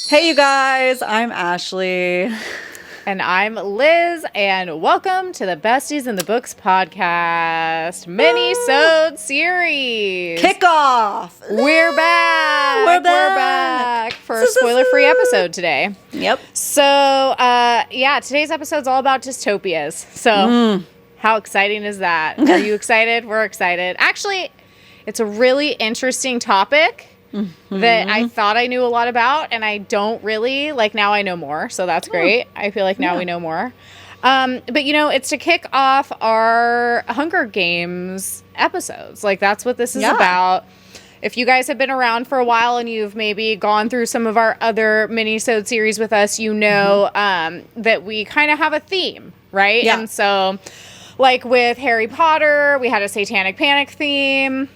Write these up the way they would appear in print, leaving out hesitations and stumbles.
Hey, you guys, I'm Ashley. And I'm Liz, and welcome to the Besties in the Books podcast mini-sode series. Kickoff! We're back! We're back for a spoiler-free episode today. Yep. So, today's episode's all about dystopias. So, how exciting is that? Are you excited? We're excited. Actually, it's a really interesting topic. That I thought I knew a lot about, and I don't really. Like, now I know more, so that's great. I feel like now we know more. But, it's to kick off our Hunger Games episodes. Like, that's what this is about. If you guys have been around for a while and you've maybe gone through some of our other mini-sode series with us, you know that we kind of have a theme, right? Yeah. And so, like with Harry Potter, we had a Satanic Panic theme.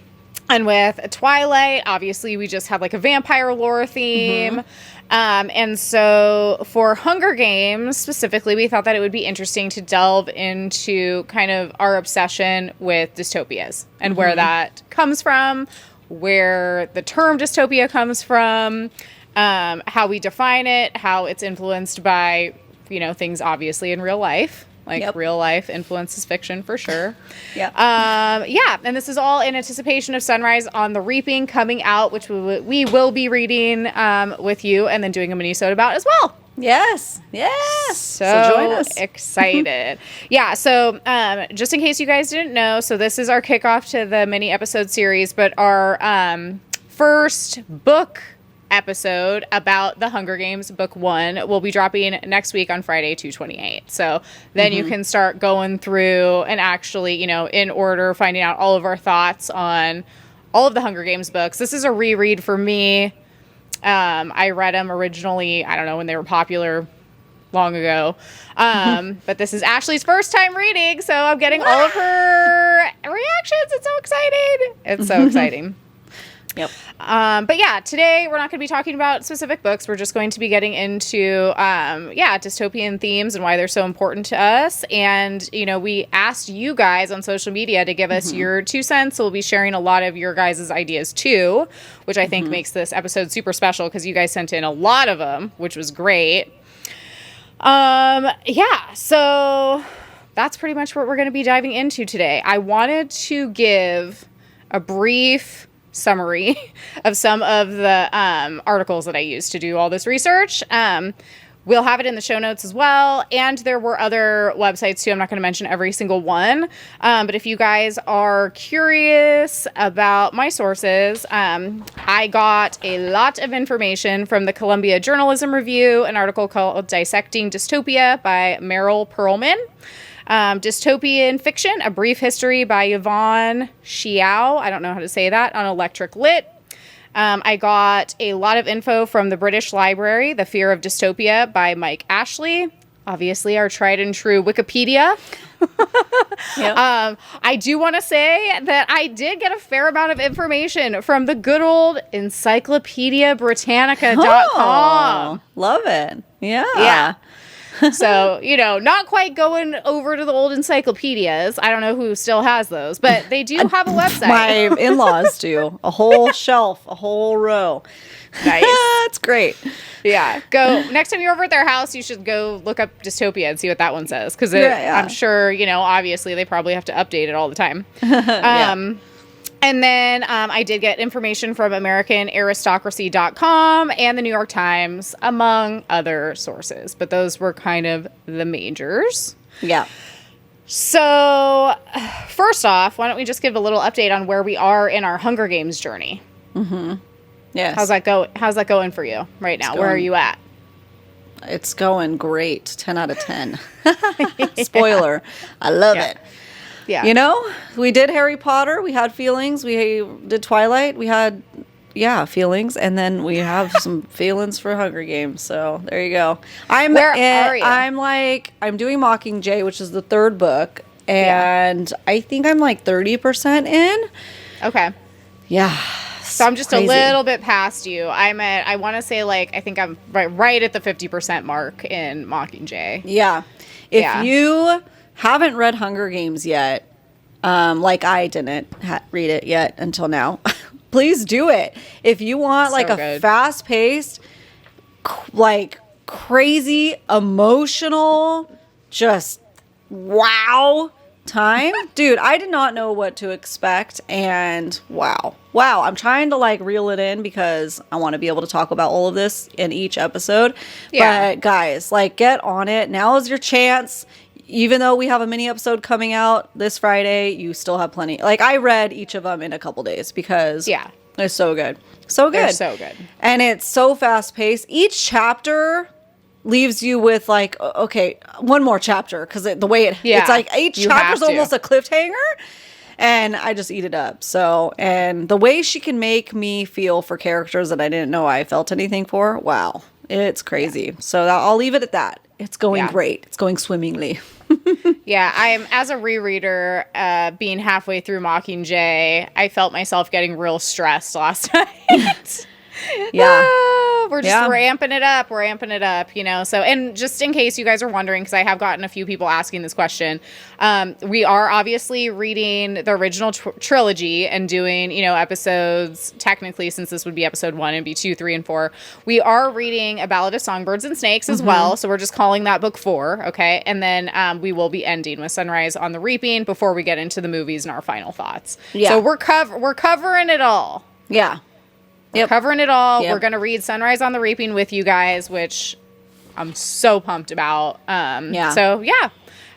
And with Twilight, obviously, we just had like a vampire lore theme. And so for Hunger Games specifically, we thought that it would be interesting to delve into kind of our obsession with dystopias and where that comes from, where the term dystopia comes from, how we define it, how it's influenced by, things obviously in real life. Like real life influences fiction for sure. And this is all in anticipation of Sunrise on the Reaping coming out, which we will be reading with you and then doing a mini-sode about as well. Yes. So join us. Excited. So just in case you guys didn't know, so this is our kickoff to the mini episode series, but our first book episode about the Hunger Games book 1 will be dropping next week on Friday 2/28. So then you can start going through and actually, in order, finding out all of our thoughts on all of the Hunger Games books. This is a reread for me. I read them originally, I don't know, when they were popular long ago. But this is Ashley's first time reading, so I'm getting all of her reactions. It's so exciting. It's so exciting. Yep. But today we're not going to be talking about specific books. We're just going to be getting into, dystopian themes and why they're so important to us. And, we asked you guys on social media to give us your 2 cents. So we'll be sharing a lot of your guys' ideas too, which I think makes this episode super special because you guys sent in a lot of them, which was great. So that's pretty much what we're going to be diving into today. I wanted to give a brief summary of some of the articles that I used to do all this research. We'll have it in the show notes as well. And there were other websites too. I'm not going to mention every single one. But if you guys are curious about my sources, I got a lot of information from the Columbia Journalism Review, an article called Dissecting Dystopia by Meryl Perlman. Dystopian Fiction, A Brief History by Yvonne Xiao. I don't know how to say that, on Electric Lit. I got a lot of info from the British Library, The Fear of Dystopia by Mike Ashley. Obviously, our tried and true Wikipedia. I do want to say that I did get a fair amount of information from the good old encyclopediabritannica.com. Love it. Yeah. So, not quite going over to the old encyclopedias. I don't know who still has those, but they do have a website. My in-laws do. A whole shelf, a whole row. Nice. That's great. Yeah. Next time you're over at their house, you should go look up Dystopia and see what that one says. Because I'm sure, obviously they probably have to update it all the time. And then I did get information from AmericanAristocracy.com and the New York Times, among other sources. But those were kind of the majors. Yeah. So, first off, why don't we just give a little update on where we are in our Hunger Games journey? Yes. How's that going for you right now? Where are you at? It's going great. 10 out of 10. Spoiler. I love it. Yeah. We did Harry Potter. We had feelings. We did Twilight. We had, feelings. And then we have some feelings for Hunger Games. So there you go. Where are you? I'm doing Mockingjay, which is the 3rd book. And I think I'm like 30% in. Okay. Yeah. So I'm just a little bit past you. I want to say I think I'm right at the 50% mark in Mockingjay. Yeah. If you haven't read Hunger Games yet, like I didn't read it yet until now, please do it. If you want like a fast-paced, like crazy, emotional, just wow time, dude, I did not know what to expect, and wow, I'm trying to like reel it in because I want to be able to talk about all of this in each episode. But guys, like, get on it. Now is your chance. Even though we have a mini episode coming out this Friday, you still have plenty. Like, I read each of them in a couple days because they're so good. They're so good. And it's so fast paced. Each chapter leaves you with like, okay, one more chapter, because the way it's like each chapter is almost a cliffhanger, and I just eat it up. So, and the way she can make me feel for characters that I didn't know I felt anything for, wow, it's crazy. So I'll leave it at that. It's going great. It's going swimmingly. I'm, as a rereader, being halfway through Mockingjay, I felt myself getting real stressed last night. We're amping it up. We're amping it up, you know. So, and just in case you guys are wondering, because I have gotten a few people asking this question, we are obviously reading the original trilogy and doing, you know, episodes, technically, since this would be episode 1 and be 2, 3, and 4. We are reading A Ballad of Songbirds and Snakes as well. So we're just calling that book 4. Okay. And then we will be ending with Sunrise on the Reaping before we get into the movies and our final thoughts. So we're covering it all. We're covering it all. We're going to read Sunrise on the Reaping with you guys, which I'm so pumped about. So,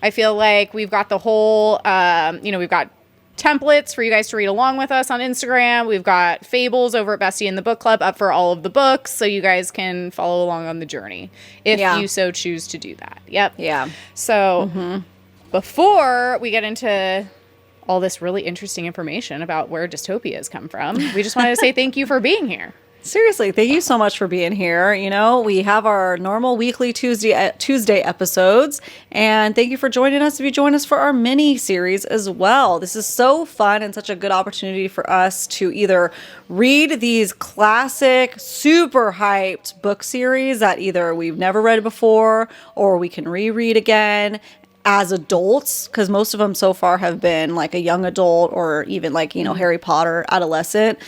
I feel like we've got the whole, we've got templates for you guys to read along with us on Instagram. We've got fables over at Bestie in the Book Club up for all of the books, so you guys can follow along on the journey if you so choose to do that. So, before we get into all this really interesting information about where dystopias come from, we just wanted to say thank you for being here. Seriously, thank you so much for being here. You know, we have our normal weekly Tuesday episodes, and thank you for joining us if you join us for our mini series as well. This is so fun and such a good opportunity for us to either read these classic, super hyped book series that either we've never read before or we can reread again as adults, because most of them so far have been like a young adult or even like, you know, Harry Potter adolescent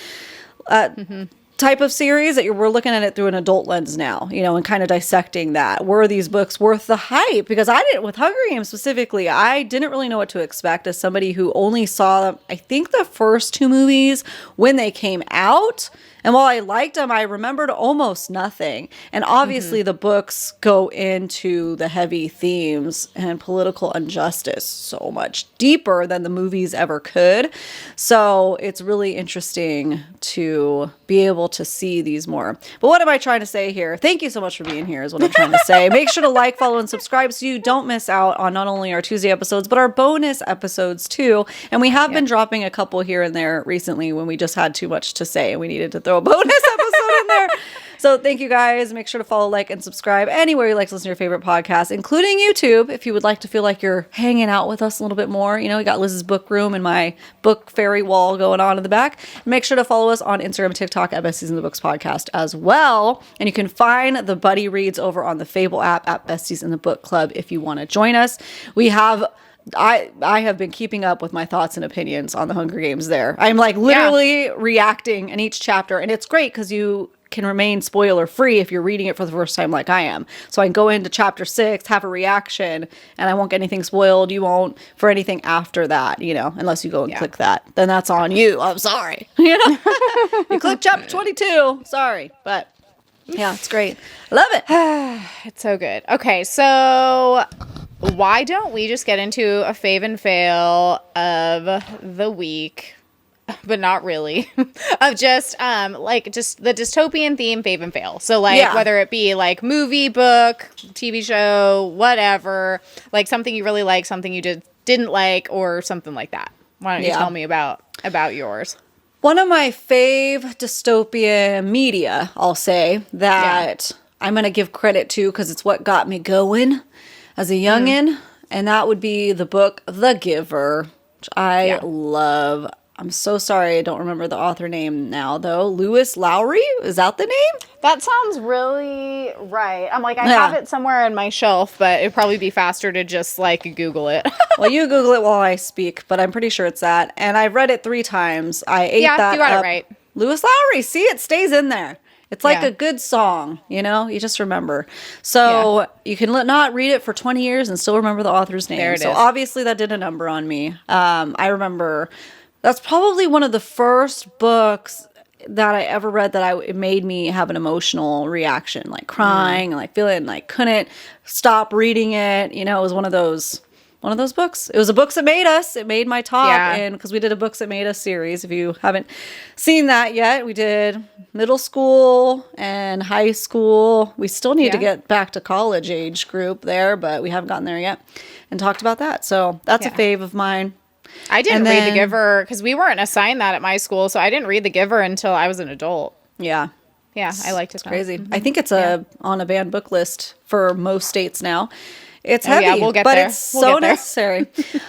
type of series that we're looking at it through an adult lens now, you know, and kind of dissecting that. Were these books worth the hype? Because I didn't, with Hunger Games specifically, I didn't really know what to expect as somebody who only saw, I think, the first 2 movies when they came out. And while I liked them, I remembered almost nothing. And obviously the books go into the heavy themes and political injustice so much deeper than the movies ever could. So it's really interesting to be able to see these more. But what am I trying to say here? Thank you so much for being here is what I'm trying to say. Make sure to like, follow, and subscribe so you don't miss out on not only our Tuesday episodes, but our bonus episodes too. And we have been dropping a couple here and there recently when we just had too much to say and we needed to throw a bonus episode in there. So thank you guys. Make sure to follow, like, and subscribe anywhere you like to listen to your favorite podcast, including YouTube, if you would like to feel like you're hanging out with us a little bit more. You know, we got Liz's book room and my book fairy wall going on in the back. Make sure to follow us on Instagram and TikTok at Besties in the Books Podcast as well. And you can find the buddy reads over on the Fable app at Besties in the Book Club if you want to join us. We have... I have been keeping up with my thoughts and opinions on the Hunger Games there. I'm like literally reacting in each chapter, and it's great because you can remain spoiler free if you're reading it for the first time like I am. So I can go into chapter 6, have a reaction, and I won't get anything spoiled. You won't for anything after that, you know, unless you go and click that. Then that's on you. I'm sorry. You know, you click chapter 22. Sorry, but yeah, it's great. I love it. It's so good. Okay, so why don't we just get into a fave and fail of the week, but not really, of just just the dystopian theme fave and fail. So like whether it be like movie, book, TV show, whatever, like something you really like, something you didn't like, or something like that. Why don't you tell me about yours? One of my fave dystopian media, I'll say, that I'm going to give credit to because it's what got me going as a youngin', and that would be the book The Giver, which I love. I'm so sorry I don't remember the author name now, though. Lewis Lowry? Is that the name? That sounds really right. I'm like, I have it somewhere on my shelf, but it'd probably be faster to just, like, Google it. Well, you Google it while I speak, but I'm pretty sure it's that. And I've read it 3 times. I ate that you got up. it right. Lewis Lowry. See, it stays in there. It's like Yeah. a good song, you know? You just remember. So you can not read it for 20 years and still remember the author's name. There it so is. obviously that did a number on me. I remember that's probably one of the first books that I ever read that it made me have an emotional reaction, like crying and like feeling like couldn't stop reading it. You know, it was one of those books. It was a Books That Made Us. It made my top. Yeah. And because we did a Books That Made Us series. If you haven't seen that yet, we did middle school and high school. We still need to get back to college age group there, but we haven't gotten there yet, and talked about that. So that's a fave of mine. I didn't read The Giver because we weren't assigned that at my school, so I didn't read The Giver until I was an adult. Yeah. Yeah, I liked it. It's crazy. I think it's on a banned book list for most states now. It's Oh, heavy, yeah, we'll get but there. it's We'll so get there. necessary.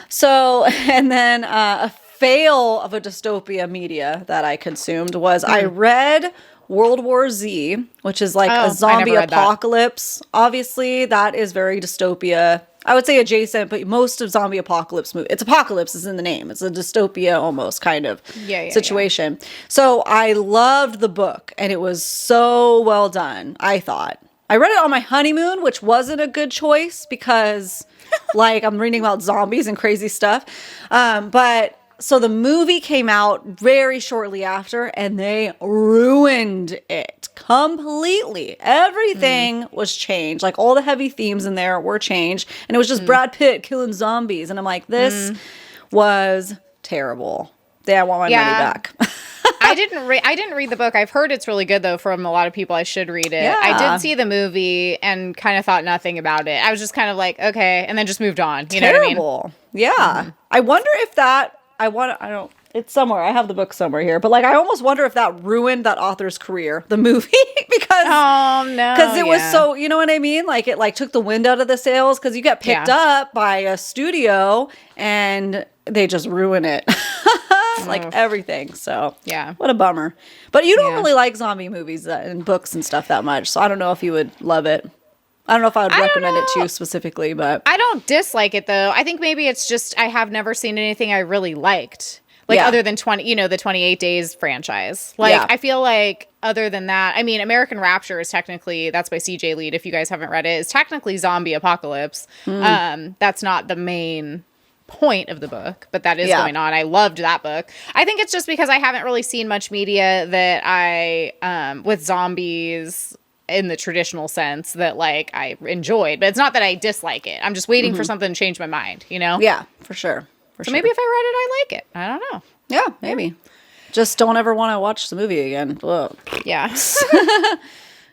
So, and then a fail of a Dystopia media that I consumed was I read World War Z, which is like Oh, a zombie I never read that. apocalypse. Obviously, that is very dystopia. I would say adjacent, but most of zombie apocalypse it's apocalypse is in the name. It's a dystopia almost kind of situation. So I loved the book, and it was so well done, I thought. I read it on my honeymoon, which wasn't a good choice because like I'm reading about zombies and crazy stuff. But so the movie came out very shortly after, and they ruined it completely. Everything was changed. Like all the heavy themes in there were changed, and it was just Brad Pitt killing zombies. And I'm like, this was terrible. Yeah, I want my money back. I didn't read the book. I've heard it's really good though from a lot of people. I should read it. Yeah. I did see the movie and kind of thought nothing about it. I was just kind of like, okay, and then just moved on. You know what I mean? Yeah. I wonder if that it's somewhere. I have the book somewhere here, but like I almost wonder if that ruined that author's career, the movie, because it was so, you know what I mean? Like it like took the wind out of the sails because you get picked up by a studio and they just ruin it. Like everything. So what a bummer. But you don't really like zombie movies and books and stuff that much. So I don't know if you would love it. I don't know if I would recommend it to you specifically, but I don't dislike it though. I think maybe it's just I have never seen anything I really liked. Like other than the 28 Days franchise. Like I feel like other than that, I mean, American Rapture is technically, that's by CJ Lead, if you guys haven't read it, is technically zombie apocalypse. That's not the main point of the book, but that is going on. I loved that book. I think it's just because I haven't really seen much media that I with zombies in the traditional sense that like I enjoyed, but it's not that I dislike it. I'm just waiting for something to change my mind, you know? Yeah, for sure. So maybe if I read it, I like it. I don't know. Yeah, maybe. Just don't ever want to watch the movie again. Ugh. Yeah.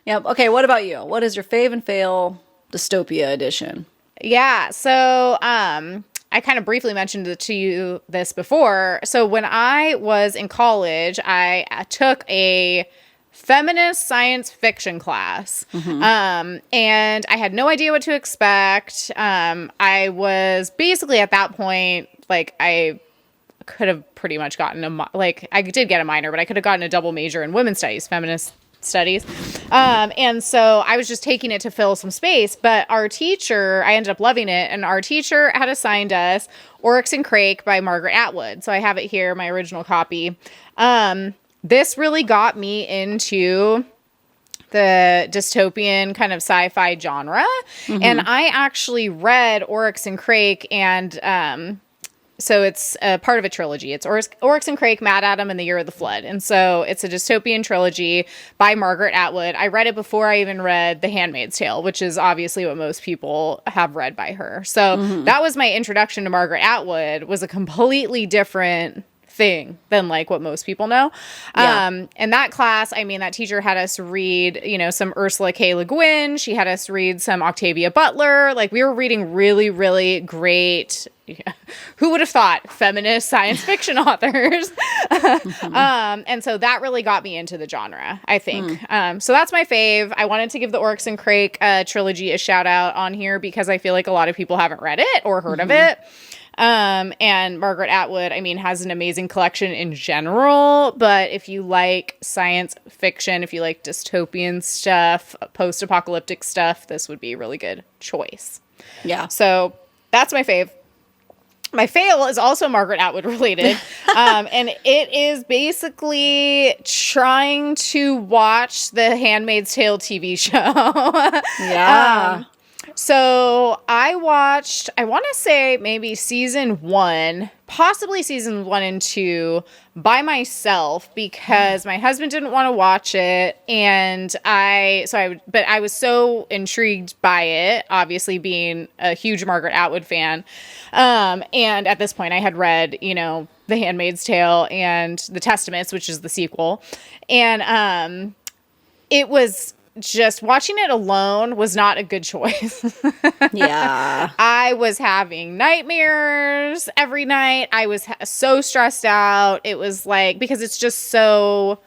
Yep. Okay, what about you? What is your fave and fail Dystopia edition? Yeah. So I kind of briefly mentioned to you this before. So when I was in college, I took a feminist science fiction class. And I had no idea what to expect. I was basically at that point, like I could have pretty much gotten I did get a minor, but I could have gotten a double major in women's studies, feminist studies. And so I was just taking it to fill some space, but our teacher, I ended up loving it. And our teacher had assigned us Oryx and Crake by Margaret Atwood. So I have it here, my original copy. This really got me into the dystopian kind of sci-fi genre. And I actually read Oryx and Crake, and so it's a part of a trilogy. It's Oryx and Crake, Mad Adam, and the Year of the Flood. And so it's a dystopian trilogy by Margaret Atwood. I read it before I even read The Handmaid's Tale, which is obviously what most people have read by her. So that was my introduction to Margaret Atwood, was a completely different thing than like what most people know. And that class, I mean, that teacher had us read, you know, some Ursula K. Le Guin. She had us read some Octavia Butler. Like we were reading really, really great, who would have thought, feminist science fiction authors. And so that really got me into the genre, I think. So that's my fave. I wanted to give the Oryx and Crake trilogy a shout out on here because I feel like a lot of people haven't read it or heard of it. And Margaret Atwood, I mean, has an amazing collection in general, but if you like science fiction, if you like dystopian stuff, post-apocalyptic stuff, this would be a really good choice. Yeah. So that's my fave. My fail is also Margaret Atwood related. And it is basically trying to watch the Handmaid's Tale TV show. Yeah. So I watched, I want to say maybe season 1, possibly season 1 and 2 by myself because my husband didn't want to watch it. And but I was so intrigued by it, obviously being a huge Margaret Atwood fan. And at this point I had read, The Handmaid's Tale and The Testaments, which is the sequel. And, it was just watching it alone was not a good choice. Yeah. I was having nightmares every night. I was so stressed out. It was like, because it's just so,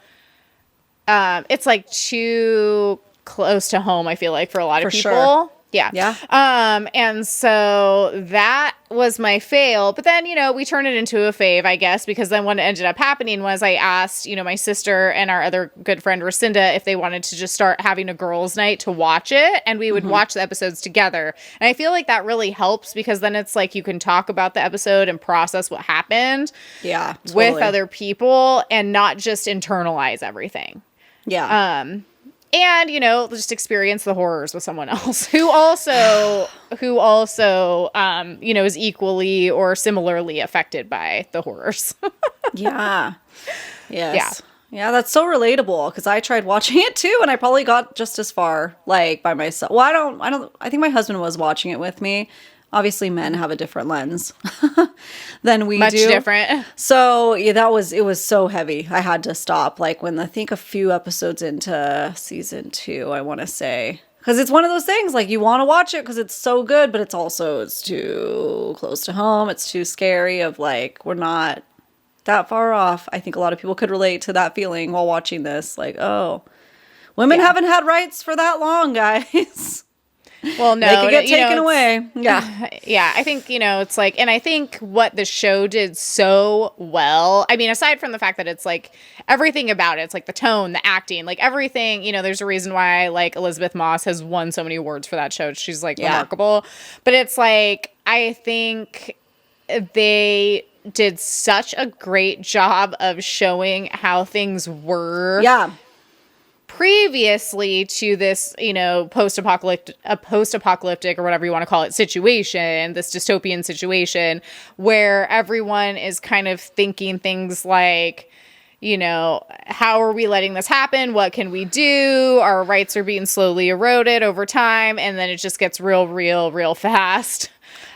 it's like too close to home, I feel like, for a lot of people. Sure. Yeah. Yeah. And so that was my fail. But then, we turned it into a fave, I guess, because then what ended up happening was I asked, my sister and our other good friend, Racinda, if they wanted to just start having a girls' night to watch it. And we would watch the episodes together. And I feel like that really helps because then it's like you can talk about the episode and process what happened with other people and not just internalize everything. Yeah. And, just experience the horrors with someone else who also, is equally or similarly affected by the horrors. Yeah. Yes. Yeah, that's so relatable because I tried watching it too and I probably got just as far like by myself. Well, I think my husband was watching it with me. Obviously men have a different lens than we do. Much different. So yeah, it was so heavy. I had to stop like when I think a few episodes into season 2, I want to say. Because it's one of those things, like you want to watch it because it's so good, but it's too close to home. It's too scary of like, we're not that far off. I think a lot of people could relate to that feeling while watching this. Like, oh, women haven't had rights for that long, guys. Well, no, they could get taken away. Yeah. Yeah. I think, it's like, and I think what the show did so well, I mean, aside from the fact that it's like everything about it's like the tone, the acting, like everything, there's a reason why like Elizabeth Moss has won so many awards for that show. She's like remarkable, but it's like, I think they did such a great job of showing how things were. Yeah. Previously to this, post-apocalyptic or whatever you want to call it situation, this dystopian situation where everyone is kind of thinking things like, how are we letting this happen? What can we do? Our rights are being slowly eroded over time. And then it just gets real fast.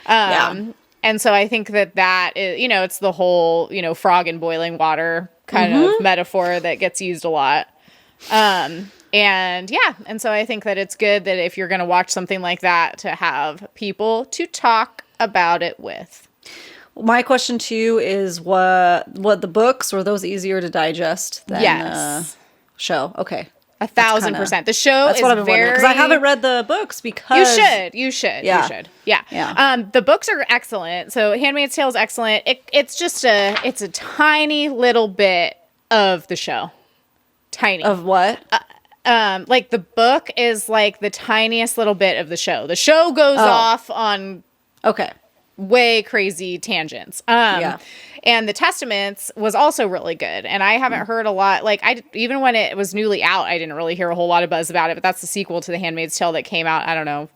And so I think that is, it's the whole, frog in boiling water kind of metaphor that gets used a lot. And so I think that it's good that if you're going to watch something like that to have people to talk about it with. My question to you is what the books, were those easier to digest than the show? Okay. 1,000%. The show is what I've been wondering because I haven't read the books because you should. Yeah. The books are excellent. So Handmaid's Tale is excellent. It's a tiny little bit of the show. Tiny. Of what? Like the book is like the tiniest little bit of the show. The show goes off on way crazy tangents. And The Testaments was also really good. And I haven't heard a lot. Like even when it was newly out, I didn't really hear a whole lot of buzz about it. But that's the sequel to The Handmaid's Tale that came out, I don't know,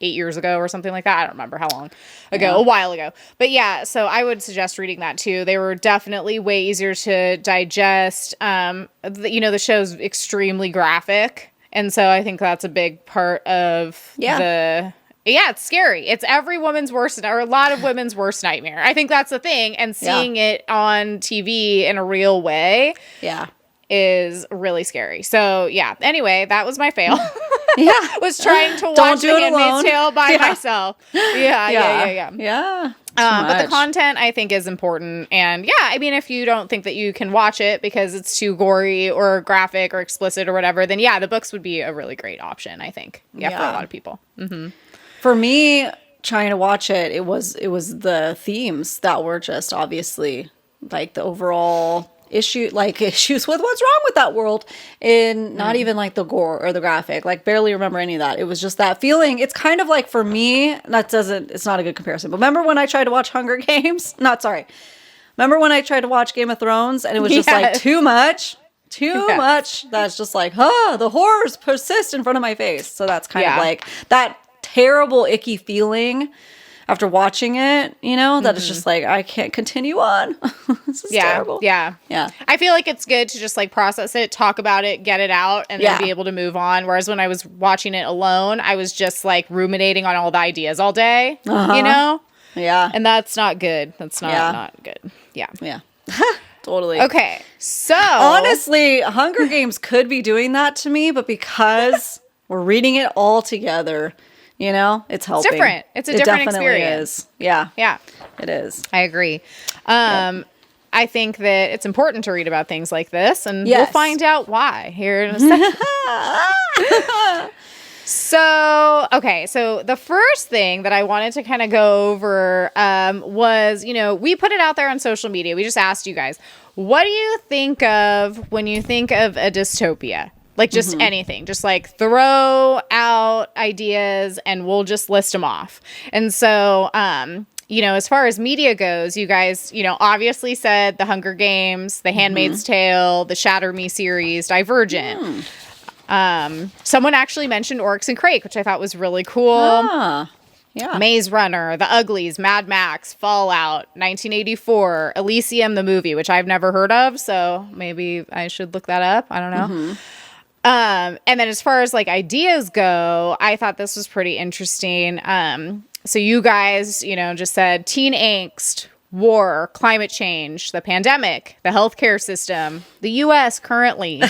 8 years ago or something like that. I don't remember how long ago, a while ago. But yeah, so I would suggest reading that too. They were definitely way easier to digest. The show's extremely graphic. And so I think that's a big part of it's scary. It's every woman's worst, or a lot of women's worst nightmare. I think that's the thing. And seeing it on TV in a real way is really scary. So yeah, anyway, that was my fail. Was trying to watch The Handmaid's Tale by myself. Yeah. But the content I think is important. And I mean, if you don't think that you can watch it because it's too gory or graphic or explicit or whatever, then the books would be a really great option, I think. For a lot of people. Mm-hmm. For me, trying to watch it, it was the themes that were just obviously like the overall issues with what's wrong with that world in not even like the gore or the graphic. Like barely remember any of that. It was just that feeling. It's kind of like for me, it's not a good comparison. But remember when I tried to watch Hunger Games? Remember when I tried to watch Game of Thrones and it was just like too much? Too much. That's just like, the horrors persist in front of my face. So that's kind of like that terrible, icky feeling after watching it, that it's just like, I can't continue on. This is terrible. Yeah. I feel like it's good to just like process it, talk about it, get it out, and then be able to move on. Whereas when I was watching it alone, I was just like ruminating on all the ideas all day, Yeah. And that's not good. That's not good. Yeah. Yeah. Totally. Okay. So honestly, Hunger Games could be doing that to me, but because we're reading it all together, it's helping. It's different. It's a different experience. Is. Yeah. Yeah. It is. I agree. I think that it's important to read about things like this, and we'll find out why here in a second. So the first thing that I wanted to kind of go over was, we put it out there on social media. We just asked you guys, what do you think of when you think of a dystopia? Like just anything, just like throw out ideas and we'll just list them off. And so, as far as media goes, you guys, obviously said The Hunger Games, The Handmaid's Tale, the Shatter Me series, Divergent. Someone actually mentioned Oryx and Crake, which I thought was really cool. Yeah. Maze Runner, The Uglies, Mad Max, Fallout, 1984, Elysium, the movie, which I've never heard of. So maybe I should look that up. I don't know. And then as far as like ideas go, I thought this was pretty interesting. So you guys, just said teen angst, war, climate change, the pandemic, the healthcare system, the U.S. currently.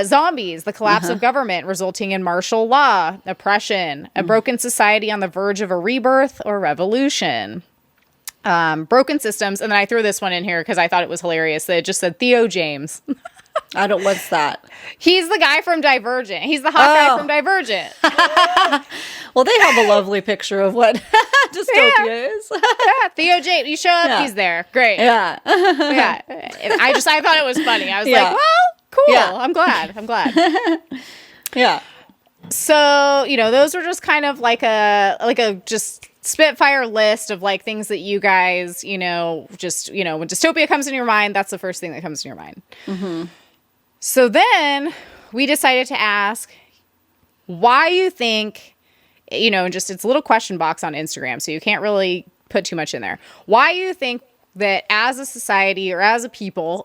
Zombies, the collapse of government resulting in martial law, oppression, a broken society on the verge of a rebirth or revolution. Broken systems. And then I threw this one in here because I thought it was hilarious. That it just said Theo James. What's that? He's the guy from Divergent. He's the hot guy from Divergent. Well, they have a lovely picture of what dystopia is. Theo James. You show up, he's there. Great. Yeah. And I thought it was funny. I was like, well, cool. Yeah. I'm glad. Yeah. So, those were just kind of like a just spitfire list of like things that you guys, when dystopia comes in your mind, that's the first thing that comes in your mind. So then we decided to ask why you think, it's a little question box on Instagram, so you can't really put too much in there. Why you think that as a society or as a people,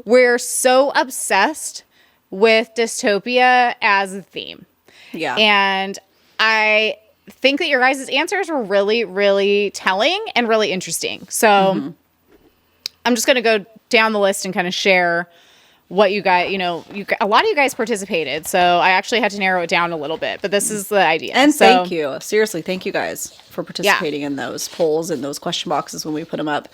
we're so obsessed with dystopia as a theme. Yeah. And I think that your guys' answers were really, really telling and really interesting. So I'm just going to go down the list and kind of share what you guys, a lot of you guys participated. So I actually had to narrow it down a little bit, but this is the idea. And thank you. Seriously, thank you guys for participating in those polls and those question boxes when we put them up.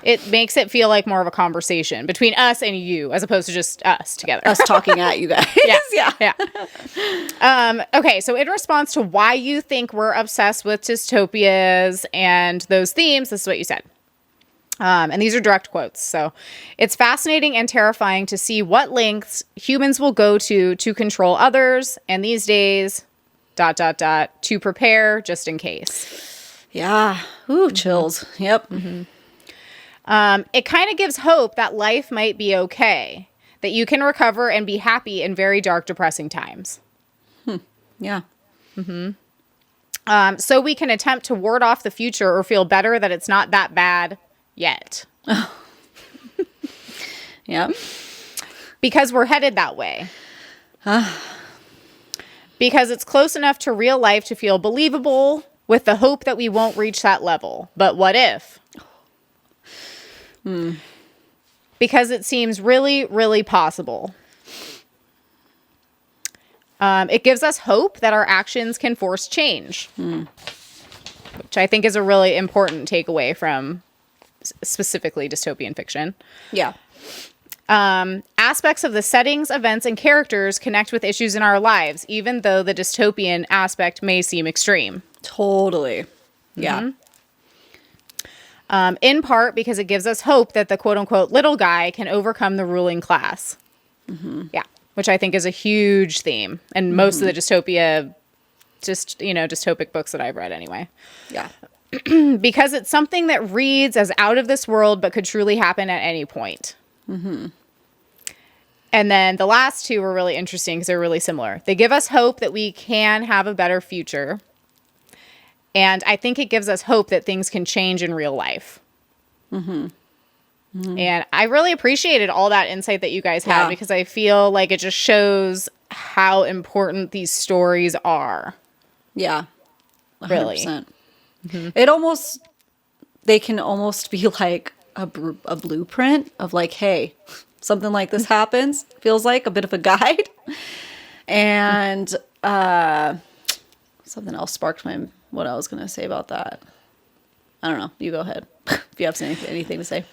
It makes it feel like more of a conversation between us and you, as opposed to just us together. Us talking at you guys. Okay, so in response to why you think we're obsessed with dystopias and those themes, this is what you said. And these are direct quotes. So it's fascinating and terrifying to see what lengths humans will go to control others. And these days, ... to prepare just in case. Yeah. Ooh, chills. Yep. It kind of gives hope that life might be okay, that you can recover and be happy in very dark, depressing times. Yeah. So we can attempt to ward off the future or feel better that it's not that bad yet. Yeah. Because we're headed that way. Because it's close enough to real life to feel believable with the hope that we won't reach that level. But what if? Because it seems really, really possible. It gives us hope that our actions can force change. Which I think is a really important takeaway from specifically dystopian fiction. Yeah. Aspects of the settings, events, and characters connect with issues in our lives, even though the dystopian aspect may seem extreme. Totally. Yeah. in part because it gives us hope that the quote-unquote little guy can overcome the ruling class. Yeah, which I think is a huge theme. And most of the dystopia, dystopic books that I've read anyway. Yeah. Because it's something that reads as out of this world but could truly happen at any point. And then the last two were really interesting because they're really similar. They give us hope that we can have a better future. And I think it gives us hope that things can change in real life. And I really appreciated all that insight that you guys had because I feel like it just shows how important these stories are. Yeah. 100%. Really. They can almost be like a blueprint of like, hey, something like this happens, feels like a bit of a guide. And something else sparked what I was going to say about that. I don't know. You go ahead if you have anything to say.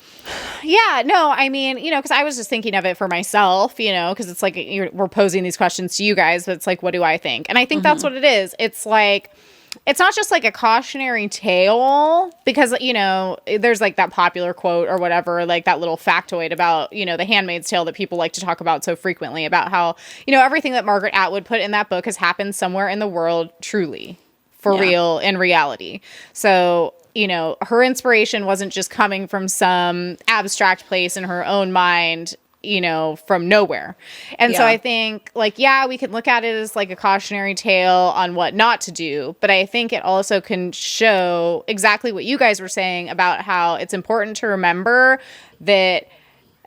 Yeah, no, I mean, because I was just thinking of it for myself, because it's like we're posing these questions to you guys, but it's like, what do I think? And I think that's what it is. It's like, it's not just like a cautionary tale because, there's like that popular quote or whatever, like that little factoid about, the Handmaid's Tale that people like to talk about so frequently about how, everything that Margaret Atwood put in that book has happened somewhere in the world, truly, for real, in reality. So, her inspiration wasn't just coming from some abstract place in her own mind, from nowhere. And so I think we can look at it as like a cautionary tale on what not to do, but I think it also can show exactly what you guys were saying about how it's important to remember that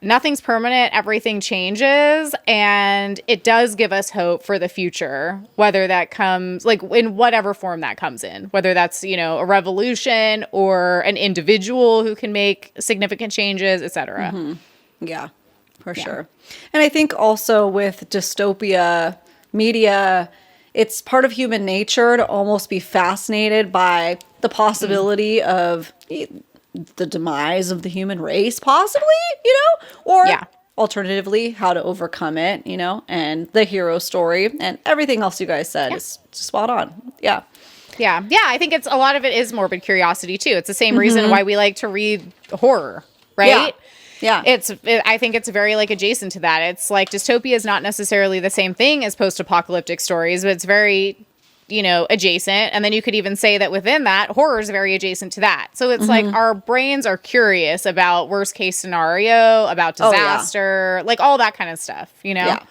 nothing's permanent, everything changes, and it does give us hope for the future, whether that comes, like, in whatever form that comes in, whether that's, a revolution or an individual who can make significant changes, etc. Yeah, for sure. And I think also with dystopia media, it's part of human nature to almost be fascinated by the possibility of the demise of the human race, possibly, or alternatively, how to overcome it, and the hero story and everything else you guys said is spot on. Yeah. Yeah. Yeah. I think a lot of it is morbid curiosity too. It's the same reason why we like to read horror, right? Yeah. I think it's very like adjacent to that. It's like dystopia is not necessarily the same thing as post-apocalyptic stories, but it's very, adjacent. And then you could even say that within that, horror is very adjacent to that. So it's like our brains are curious about worst case scenario, about disaster, like all that kind of stuff, Yeah,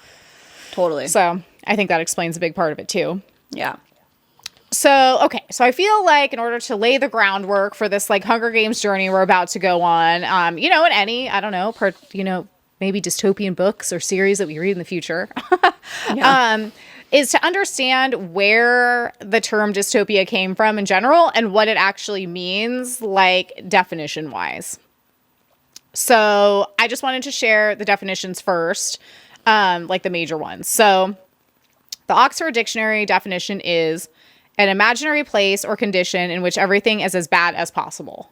totally. So I think that explains a big part of it too. Yeah. So, okay. So I feel like in order to lay the groundwork for this like Hunger Games journey we're about to go on, in any, I don't know, maybe dystopian books or series that we read in the future, is to understand where the term dystopia came from in general and what it actually means, like definition wise. So I just wanted to share the definitions first, like the major ones. So the Oxford Dictionary definition is an imaginary place or condition in which everything is as bad as possible.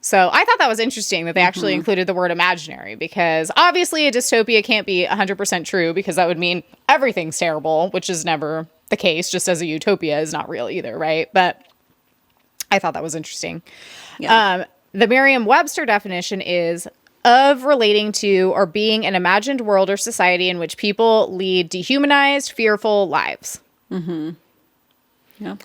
So I thought that was interesting that they actually included the word imaginary, because obviously a dystopia can't be 100% true, because that would mean everything's terrible, which is never the case, just as a utopia is not real either, right? But I thought that was interesting. Yeah. The Merriam-Webster definition is of relating to or being an imagined world or society in which people lead dehumanized, fearful lives. Yeah.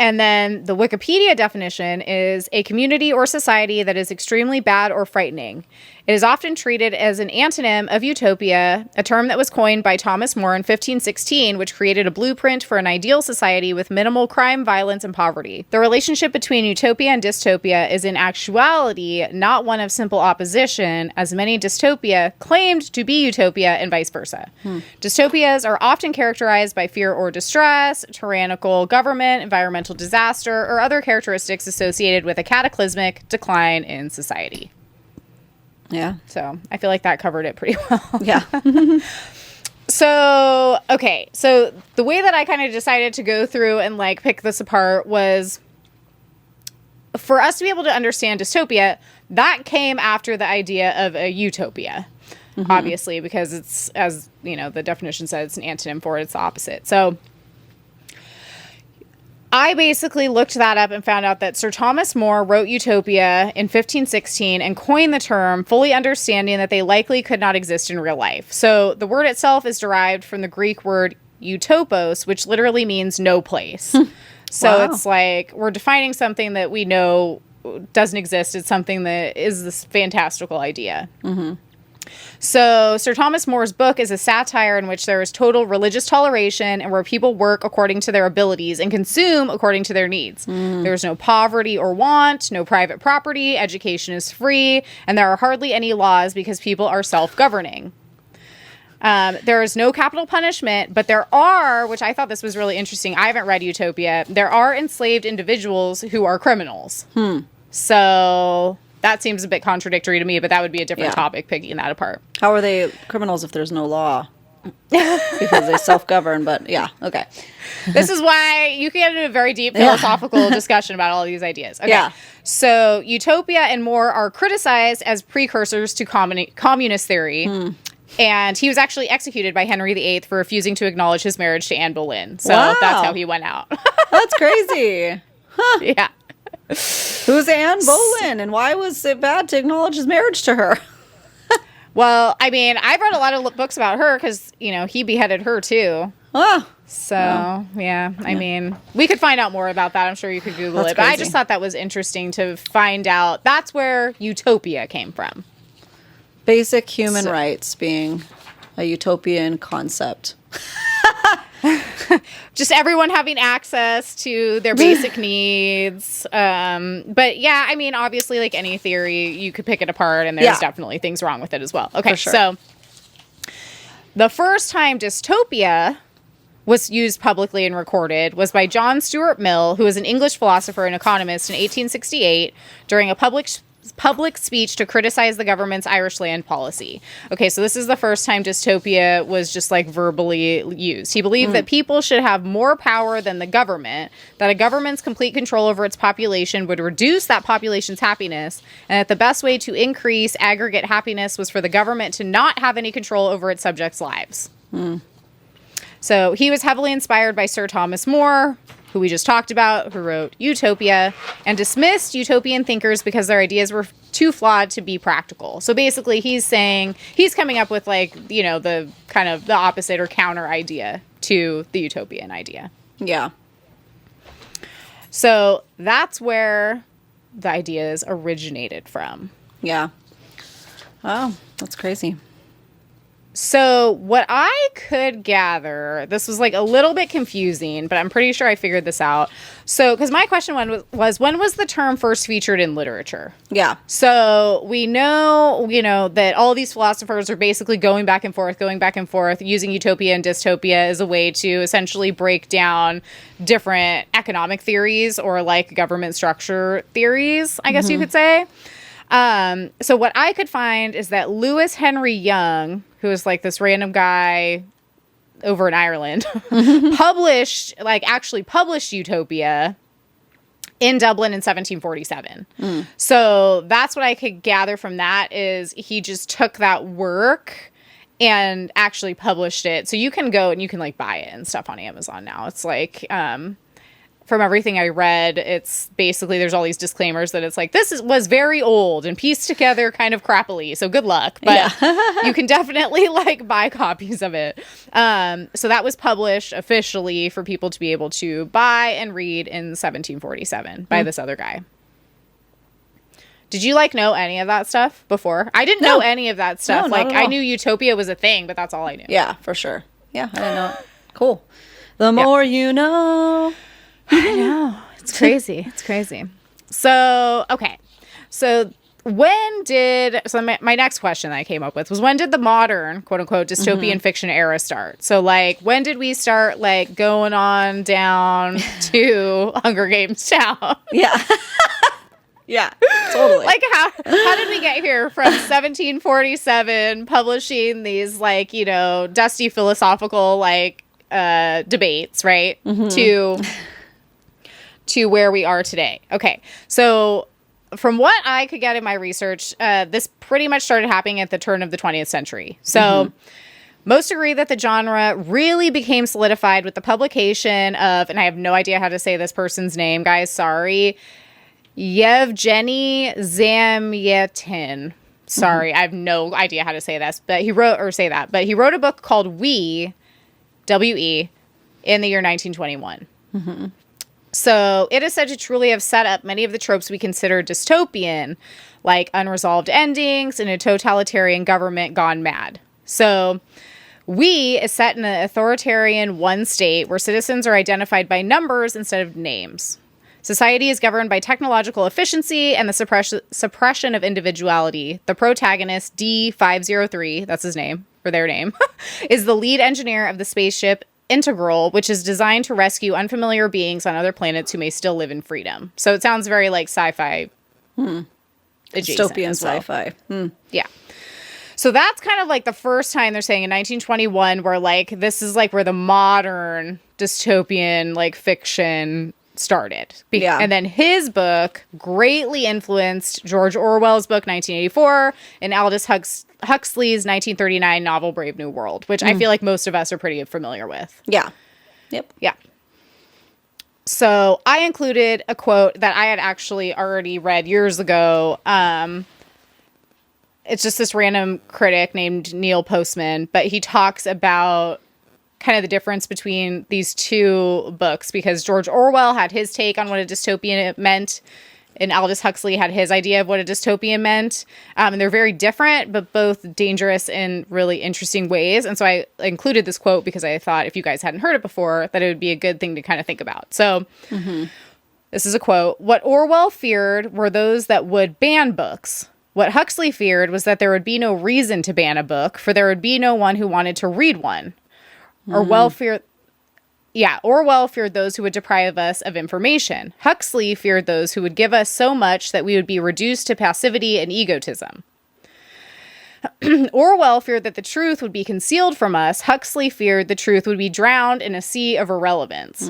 And then the Wikipedia definition is a community or society that is extremely bad or frightening. It is often treated as an antonym of utopia, a term that was coined by Thomas More in 1516, which created a blueprint for an ideal society with minimal crime, violence, and poverty. The relationship between utopia and dystopia is in actuality not one of simple opposition, as many dystopia claimed to be utopia and vice versa. Dystopias are often characterized by fear or distress, tyrannical government, environmental disaster, or other characteristics associated with a cataclysmic decline in society. Yeah. So I feel like that covered it pretty well. Yeah. So, okay. So the way that I kind of decided to go through and like pick this apart was for us to be able to understand dystopia, that came after the idea of a utopia, obviously, because it's, as you know, the definition says, it's an antonym for it. It's the opposite. So I basically looked that up and found out that Sir Thomas More wrote Utopia in 1516 and coined the term, fully understanding that they likely could not exist in real life. So the word itself is derived from the Greek word utopos, which literally means no place. So it's like we're defining something that we know doesn't exist. It's something that is this fantastical idea. Mm-hmm. So Sir Thomas More's book is a satire in which there is total religious toleration and where people work according to their abilities and consume according to their needs. There's no poverty or want, no private property, education is free, and there are hardly any laws because people are self-governing. There is no capital punishment, but there are, which I thought this was really interesting. I haven't read Utopia. There are enslaved individuals who are criminals. So that seems a bit contradictory to me, but that would be a different topic, picking that apart. How are they criminals if there's no law? Because they self-govern, but yeah, okay. This is why you can get into a very deep philosophical discussion about all these ideas. Okay. Yeah. So Utopia and More are criticized as precursors to communist theory. And he was actually executed by Henry VIII for refusing to acknowledge his marriage to Anne Boleyn. So that's how he went out. That's crazy. Huh. Yeah. Who's Anne Boleyn, and why was it bad to acknowledge his marriage to her? Well, I mean, I've read a lot of books about her because, you know, he beheaded her too. Oh. So, I mean, we could find out more about that. I'm sure you could Google it. But I just thought that was interesting to find out. That's where Utopia came from. Basic human rights being a utopian concept. Just everyone having access to their basic needs. But yeah, I mean, obviously, like any theory, you could pick it apart, and there's definitely things wrong with it as well. Okay, so the first time dystopia was used publicly and recorded was by John Stuart Mill, who was an English philosopher and economist in 1868 during a public speech to criticize the government's Irish land policy. Okay, so this is the first time dystopia was just like verbally used. He believed that people should have more power than the government, that a government's complete control over its population would reduce that population's happiness, and that the best way to increase aggregate happiness was for the government to not have any control over its subjects' lives. So he was heavily inspired by Sir Thomas More, who we just talked about, who wrote Utopia, and dismissed utopian thinkers because their ideas were too flawed to be practical. So basically he's saying, he's coming up with like, you know, the kind of the opposite or counter idea to the utopian idea. Yeah. So that's where the ideas originated from. Yeah. Oh, that's crazy. So what I could gather, this was like a little bit confusing, but I'm pretty sure I figured this out. So, because my question was, when was the term first featured in literature? Yeah. So we know, you know, that all these philosophers are basically going back and forth, using utopia and dystopia as a way to essentially break down different economic theories or like government structure theories, I guess you could say. So what I could find is that Lewis Henry Young, who is like this random guy over in Ireland, actually published Utopia in Dublin in 1747. So that's what I could gather from that is he just took that work and actually published it. So you can go and you can like buy it and stuff on Amazon now. It's like, from everything I read, it's basically there's all these disclaimers that it's like was very old and pieced together kind of crappily. So good luck, but you can definitely like buy copies of it. So that was published officially for people to be able to buy and read in 1747 by this other guy. Did you like know any of that stuff before? I didn't know any of that stuff. No, like I knew Utopia was a thing, but that's all I knew. Yeah, for sure. Yeah, I didn't know it. Cool. The more you know. I know. It's crazy. It's crazy. So, okay. So my next question that I came up with was, when did the modern, quote unquote, dystopian fiction era start? So like, when did we start like going on down to Hunger Games town? Yeah. Yeah, totally. Like how did we get here from 1747 publishing these like, you know, dusty philosophical like debates, right? To where we are today. Okay. So from what I could get in my research, this pretty much started happening at the turn of the 20th century. So Most agree that the genre really became solidified with the publication of, and I have no idea how to say this person's name, guys, sorry, Yevgeny Zamyatin. Sorry, I have no idea how to say this, but he wrote a book called We, W-E, in the year 1921. So it is said to truly have set up many of the tropes we consider dystopian, like unresolved endings and a totalitarian government gone mad. So We is set in an authoritarian one state where citizens are identified by numbers instead of names. Society is governed by technological efficiency and the suppression of individuality. The protagonist, D503, that's his name, or their name, is the lead engineer of the spaceship Integral, which is designed to rescue unfamiliar beings on other planets who may still live in freedom. So it sounds very like sci-fi adjacent. Dystopian as well. sci-fi. Yeah. So that's kind of like the first time they're saying in 1921 where like this is like where the modern dystopian like fiction started. And then his book greatly influenced George Orwell's book 1984 and Aldous Huxley's 1939 novel Brave New World, which I feel like most of us are pretty familiar with. Yeah. Yep. Yeah. So I included a quote that I had actually already read years ago. It's just this random critic named Neil Postman, but he talks about kind of the difference between these two books because George Orwell had his take on what a dystopian meant and Aldous Huxley had his idea of what a dystopian meant. And they're very different, but both dangerous in really interesting ways. And so I included this quote because I thought if you guys hadn't heard it before, that it would be a good thing to kind of think about. So this is a quote. What Orwell feared were those that would ban books. What Huxley feared was that there would be no reason to ban a book, for there would be no one who wanted to read one. Orwell feared those who would deprive us of information. Huxley feared those who would give us so much that we would be reduced to passivity and egotism. Orwell feared that the truth would be concealed from us. Huxley feared the truth would be drowned in a sea of irrelevance.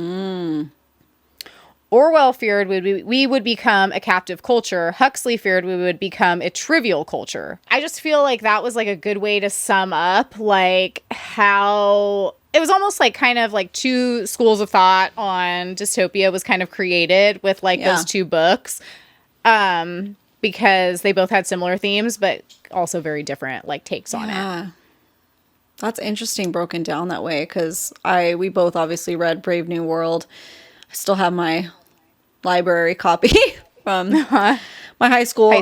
Orwell feared we would become a captive culture. Huxley feared we would become a trivial culture. I just feel like that was like a good way to sum up like how it was almost like kind of like two schools of thought on dystopia was kind of created with like those two books. Because they both had similar themes, but also very different like takes on it. That's interesting broken down that way because we both obviously read Brave New World. I still have my library copy from my high school.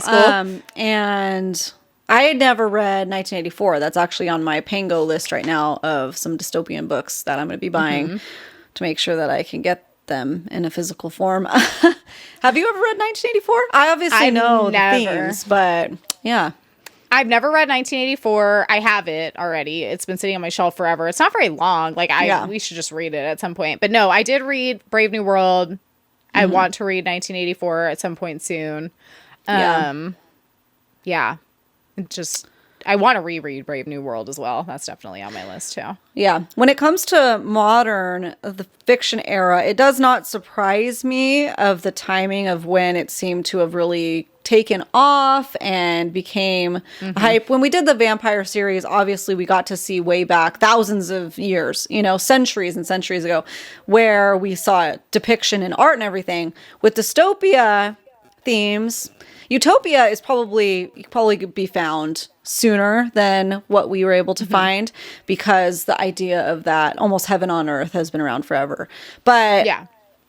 And I had never read 1984. That's actually on my Pango list right now of some dystopian books that I'm going to be buying to make sure that I can get them in a physical form. Have you ever read 1984? I obviously know the themes, but yeah. I've never read 1984. I have it already. It's been sitting on my shelf forever. It's not very long. Like we should just read it at some point. But no, I did read Brave New World. I want to read 1984 at some point soon. Yeah. I want to reread Brave New World as well. That's definitely on my list too. Yeah. When it comes to the fiction era, it does not surprise me of the timing of when it seemed to have really taken off and became hype. When we did the vampire series, obviously we got to see way back thousands of years, centuries and centuries ago, where we saw depiction in art and everything. With dystopia themes, Utopia is probably be found sooner than what we were able to find because the idea of that almost heaven on earth has been around forever. But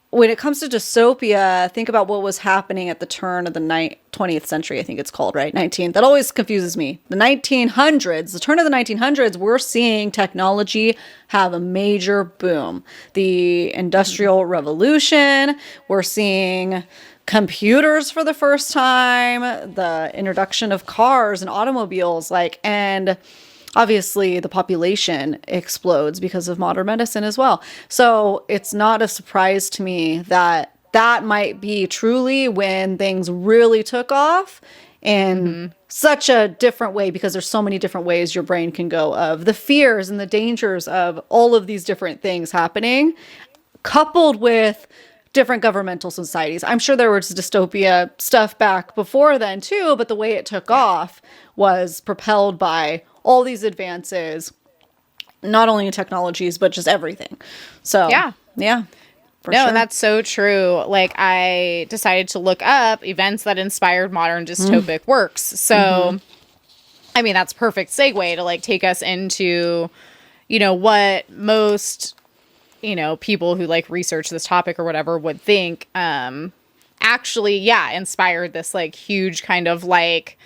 when it comes to dystopia, think about what was happening at the turn of the 20th century, I think it's called, right? 19th. That always confuses me. The 1900s, the turn of the 1900s, we're seeing technology have a major boom. The Industrial Revolution, we're seeing computers for the first time, the introduction of cars and automobiles, and obviously the population explodes because of modern medicine as well. So it's not a surprise to me that might be truly when things really took off in such a different way, because there's so many different ways your brain can go of the fears and the dangers of all of these different things happening, coupled with different governmental societies. I'm sure there was dystopia stuff back before then too, but the way it took off was propelled by all these advances not only in technologies, but just everything. So, yeah. For No, sure. and that's so true. Like, I decided to look up events that inspired modern dystopic works. So, I mean, that's perfect segue to like take us into, you know, what most, you know, people who like research this topic or whatever would think, actually, inspired this like huge kind of like,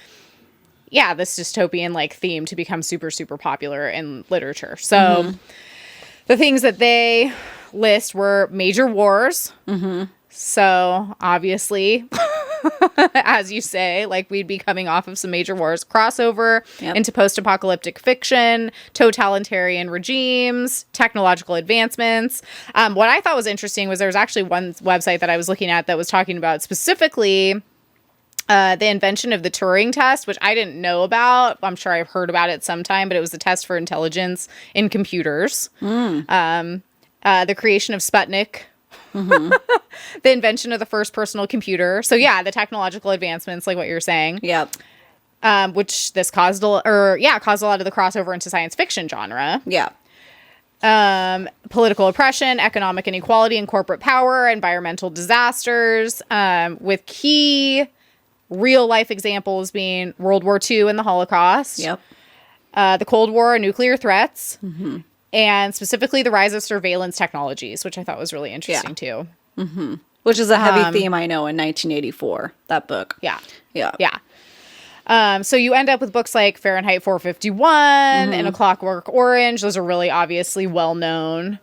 this dystopian like theme to become super, super popular in literature. So the things that they list were major wars. So obviously, as you say, like we'd be coming off of some major wars, crossover into post-apocalyptic fiction, totalitarian regimes, technological advancements. What I thought was interesting was there was actually one website that I was looking at that was talking about specifically the invention of the Turing test, which I didn't know about. I'm sure I've heard about it sometime, but it was a test for intelligence in computers. The creation of Sputnik. The invention of the first personal computer. So yeah, the technological advancements, like what you're saying. Yep. Which this caused a lot of the crossover into science fiction genre. Yeah. Political oppression, economic inequality and corporate power, environmental disasters, with key real life examples being World War II and the Holocaust. Yep. The Cold War and nuclear threats. And specifically the rise of surveillance technologies, which I thought was really interesting too. Which is a heavy theme, I know, in 1984, that book. Yeah. Yeah. So you end up with books like Fahrenheit 451 and A Clockwork Orange. Those are really obviously well known.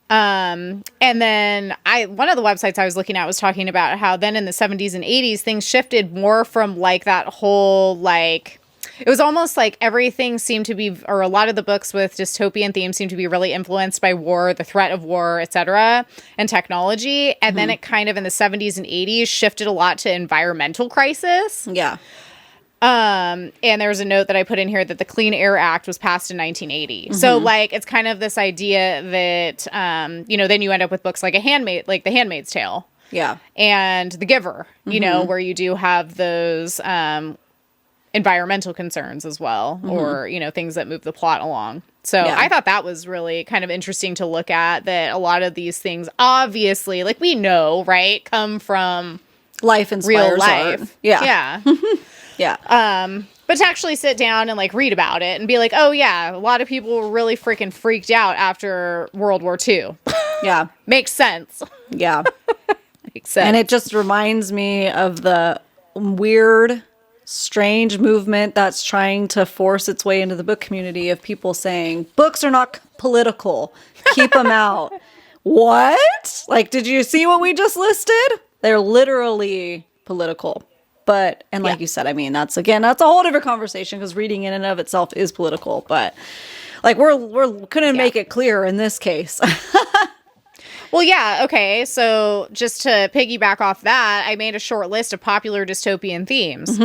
And then one of the websites I was looking at was talking about how then in the 70s and 80s, things shifted more from like that whole like... It was almost like everything seemed to be, or a lot of the books with dystopian themes seemed to be really influenced by war, the threat of war, etc., and technology. And then it kind of in the 70s and 80s shifted a lot to environmental crisis. Yeah. And there's a note that I put in here that the Clean Air Act was passed in 1980. So like it's kind of this idea that you know, then you end up with books like The Handmaid's Tale. Yeah. And The Giver, you know, where you do have those environmental concerns as well, or, you know, things that move the plot along. So I thought that was really kind of interesting to look at, that a lot of these things, obviously, like we know, right, come from Life inspires real life. art. Yeah. Yeah. But to actually sit down and like read about it and be like, oh yeah, a lot of people were really freaking freaked out after World War II. Yeah. Makes sense. Yeah. Makes sense. And it just reminds me of the weird, strange movement that's trying to force its way into the book community of people saying books are not political, keep them out. What? Like, did you see what we just listed? They're literally political. But, and like you said, I mean, that's a whole different conversation, because reading in and of itself is political, but like we're couldn't make it clear in this case. Well, yeah, okay. So just to piggyback off that, I made a short list of popular dystopian themes.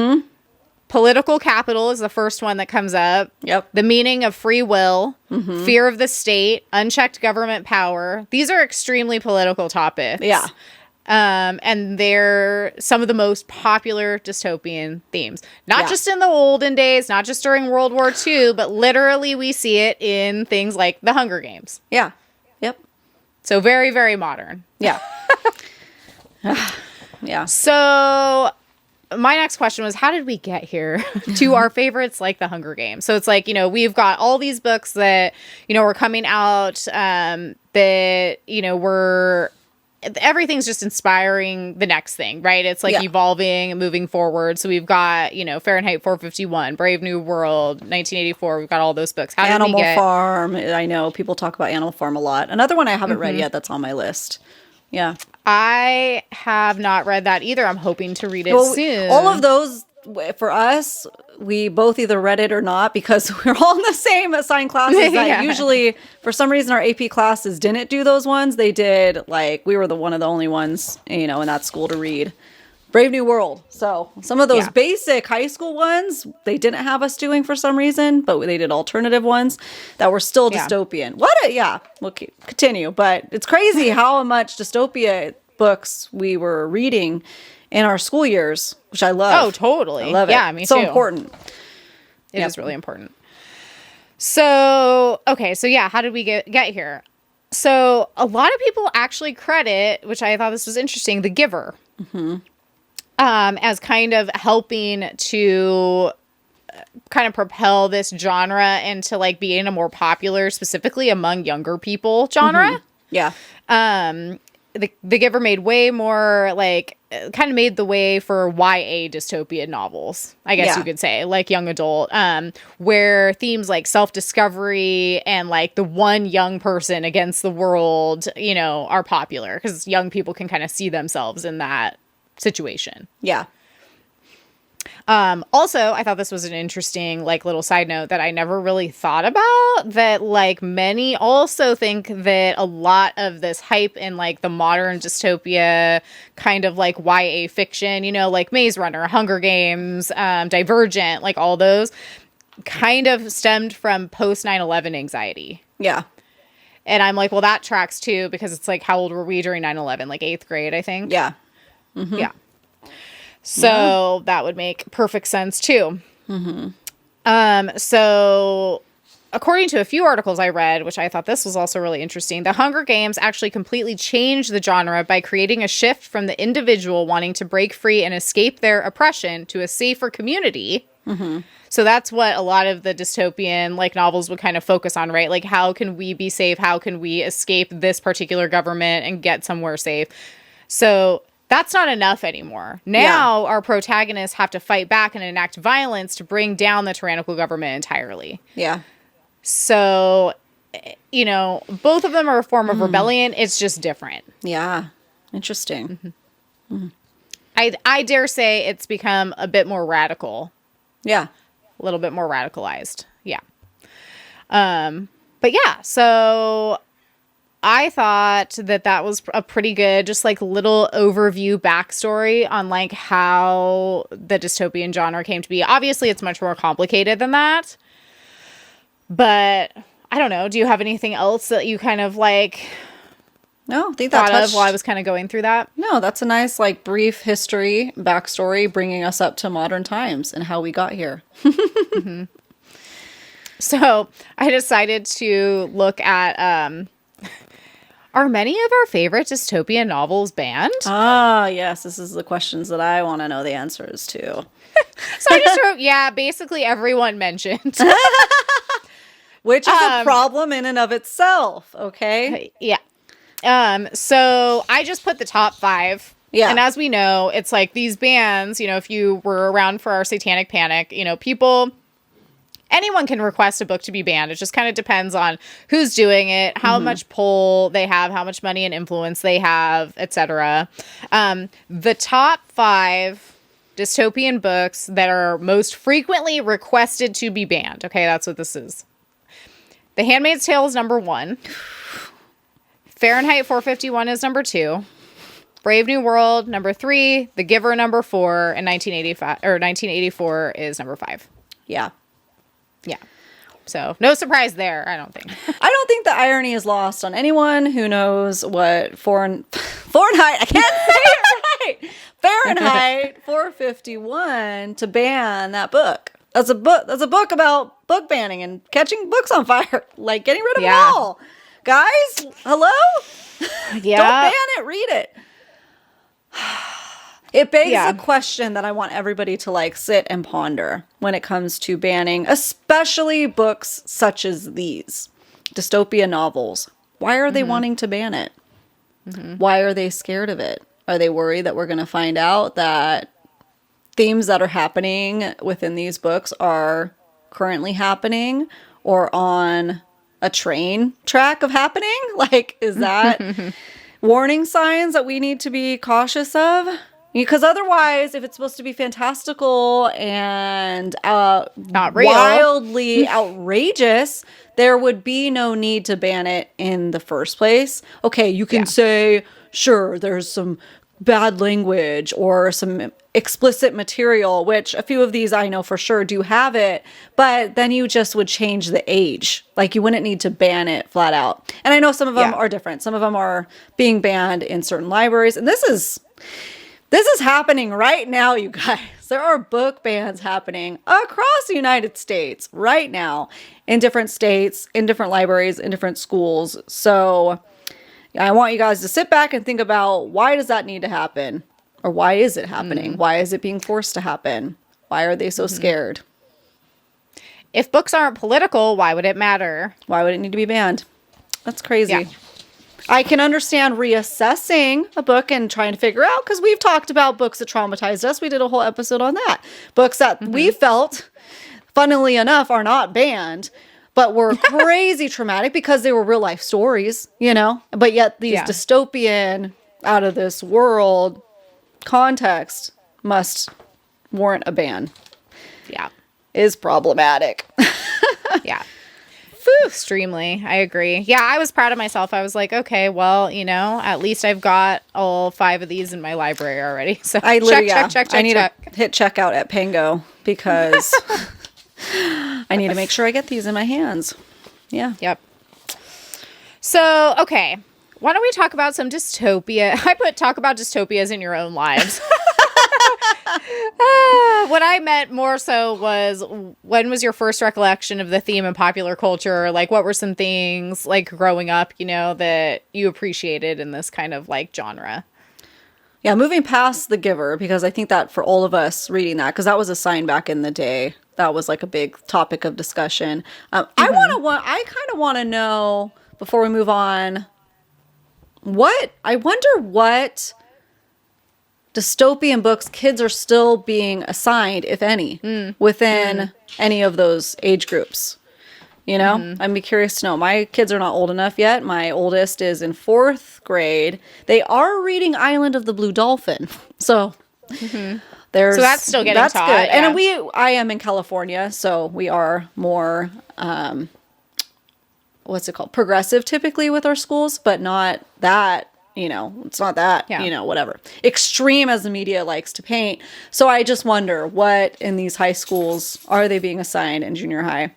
Political capital is the first one that comes up. Yep. The meaning of free will, fear of the state, unchecked government power. These are extremely political topics. Yeah. And they're some of the most popular dystopian themes. Not just in the olden days, not just during World War II, but literally we see it in things like The Hunger Games. Yeah. Yep. So very, very modern. Yeah. Yeah. So my next question was, how did we get here to our favorites like The Hunger Games? So it's like, you know, we've got all these books that, you know, were coming out that, you know, everything's just inspiring the next thing, right? It's like evolving and moving forward. So we've got, you know, Fahrenheit 451, Brave New World, 1984. We've got all those books. How Animal Farm. I know people talk about Animal Farm a lot. Another one I haven't read yet that's on my list. Yeah. I have not read that either. I'm hoping to read it soon. All of those, for us, we both either read it or not, because we're all in the same assigned classes that usually, for some reason, our AP classes didn't do those ones. They did, like, we were one of the only ones, you know, in that school to read Brave New World. So some of those basic high school ones, they didn't have us doing for some reason, but they did alternative ones that were still dystopian. We'll continue. But it's crazy how much dystopia books we were reading in our school years, which I love. Oh, totally. I love it. Yeah, me too. So important. It is really important. So, okay, so yeah, how did we get here? So, a lot of people actually credit, which I thought this was interesting, The Giver, as kind of helping to kind of propel this genre into like being a more popular, specifically among younger people genre. Yeah. The Giver made way more like kind of made the way for YA dystopian novels, I guess you could say, like young adult, where themes like self-discovery and like the one young person against the world, you know, are popular because young people can kind of see themselves in that situation. Yeah. Also, I thought this was an interesting, like, little side note that I never really thought about, that, like, many also think that a lot of this hype in, like, the modern dystopia kind of, like, YA fiction, you know, like Maze Runner, Hunger Games, Divergent, like, all those, kind of stemmed from post 9/11 anxiety. Yeah. And I'm like, well, that tracks, too, because it's, like, how old were we during 9/11? Like, 8th grade, I think? Yeah. Yeah. So that would make perfect sense too. So according to a few articles I read, which I thought this was also really interesting, the Hunger Games actually completely changed the genre by creating a shift from the individual wanting to break free and escape their oppression to a safer community. So that's what a lot of the dystopian like novels would kind of focus on, right? Like, how can we be safe? How can we escape this particular government and get somewhere safe? So that's not enough anymore. Now our protagonists have to fight back and enact violence to bring down the tyrannical government entirely. Yeah. So, you know, both of them are a form of rebellion. It's just different. Yeah. Interesting. I dare say it's become a bit more radical. Yeah. A little bit more radicalized. Yeah. But yeah, so I thought that was a pretty good, just like little overview backstory on like how the dystopian genre came to be. Obviously, it's much more complicated than that. But I don't know. Do you have anything else that you kind of like? No, I think that thought of while I was kind of going through that. No, that's a nice like brief history backstory, bringing us up to modern times and how we got here. So I decided to look at. Are many of our favorite dystopian novels banned? Ah, yes. This is the questions that I want to know the answers to. So I just wrote, yeah, basically everyone mentioned. Which is a problem in and of itself, okay? Yeah. So I just put the top 5. Yeah. And as we know, it's like these bans, you know, if you were around for our Satanic Panic, you know, anyone can request a book to be banned. It just kind of depends on who's doing it, how much pull they have, how much money and influence they have, etc. The top 5 dystopian books that are most frequently requested to be banned. Okay, that's what this is. The Handmaid's Tale is number 1. Fahrenheit 451 is number 2. Brave New World, number 3. The Giver, number 4. And 1984 is number 5. Yeah. Yeah. So no surprise there, I don't think. I don't think the irony is lost on anyone who knows what Fahrenheit, I can't say it right. Fahrenheit 451 to ban that book. That's a book about book banning and catching books on fire, like getting rid of them all. Guys, hello? Yeah. Don't ban it, read it. It begs a question that I want everybody to like sit and ponder when it comes to banning, especially books such as these dystopia novels. Why are they wanting to ban it? Why are they scared of it? Are they worried that we're going to find out that themes that are happening within these books are currently happening or on a train track of happening? Like, is that warning signs that we need to be cautious of? Because otherwise, if it's supposed to be fantastical and not real, wildly outrageous, there would be no need to ban it in the first place. Okay, you can say, sure, there's some bad language or some explicit material, which a few of these I know for sure do have it, but then you just would change the age. Like, you wouldn't need to ban it flat out. And I know some of them are different. Some of them are being banned in certain libraries, and this is happening right now, you guys. There are book bans happening across the United States right now in different states, in different libraries, in different schools. So I want you guys to sit back and think about, why does that need to happen? Or why is it happening? Why is it being forced to happen? Why are they so scared? If books aren't political, why would it matter? Why would it need to be banned? That's crazy. Yeah. I can understand reassessing a book and trying to figure out, because we've talked about books that traumatized us. We did a whole episode on that. Books that we felt, funnily enough, are not banned, but were crazy traumatic because they were real life stories, you know? But yet these dystopian, out of this world context must warrant a ban. Yeah. Is problematic. Yeah. Extremely. I agree. Yeah, I was proud of myself. I was like, okay, well, you know, at least I've got all 5 of these in my library already. So I literally, check. I need to hit checkout at Pango because I need to make sure I get these in my hands. Yeah. Yep. So, okay. Why don't we talk about some dystopia? Talk about dystopias in your own lives. What I meant more so was, when was your first recollection of the theme in popular culture? Like, what were some things, like, growing up, you know, that you appreciated in this kind of, like, genre? Yeah, moving past The Giver, because I think that for all of us reading that, because that was a sign back in the day, that was like a big topic of discussion. I kind of want to know, before we move on, I wonder what dystopian books kids are still being assigned, if any, within any of those age groups. You know, I'd be curious to know. My kids are not old enough yet. My oldest is in 4th grade. They are reading Island of the Blue Dolphin. So so that's still getting taught. Good. Yeah. And I am in California, so we are more, what's it called? Progressive typically with our schools, but not that, you know, it's not that, you know, whatever. Extreme as the media likes to paint. So I just wonder, what in these high schools are they being assigned in junior high?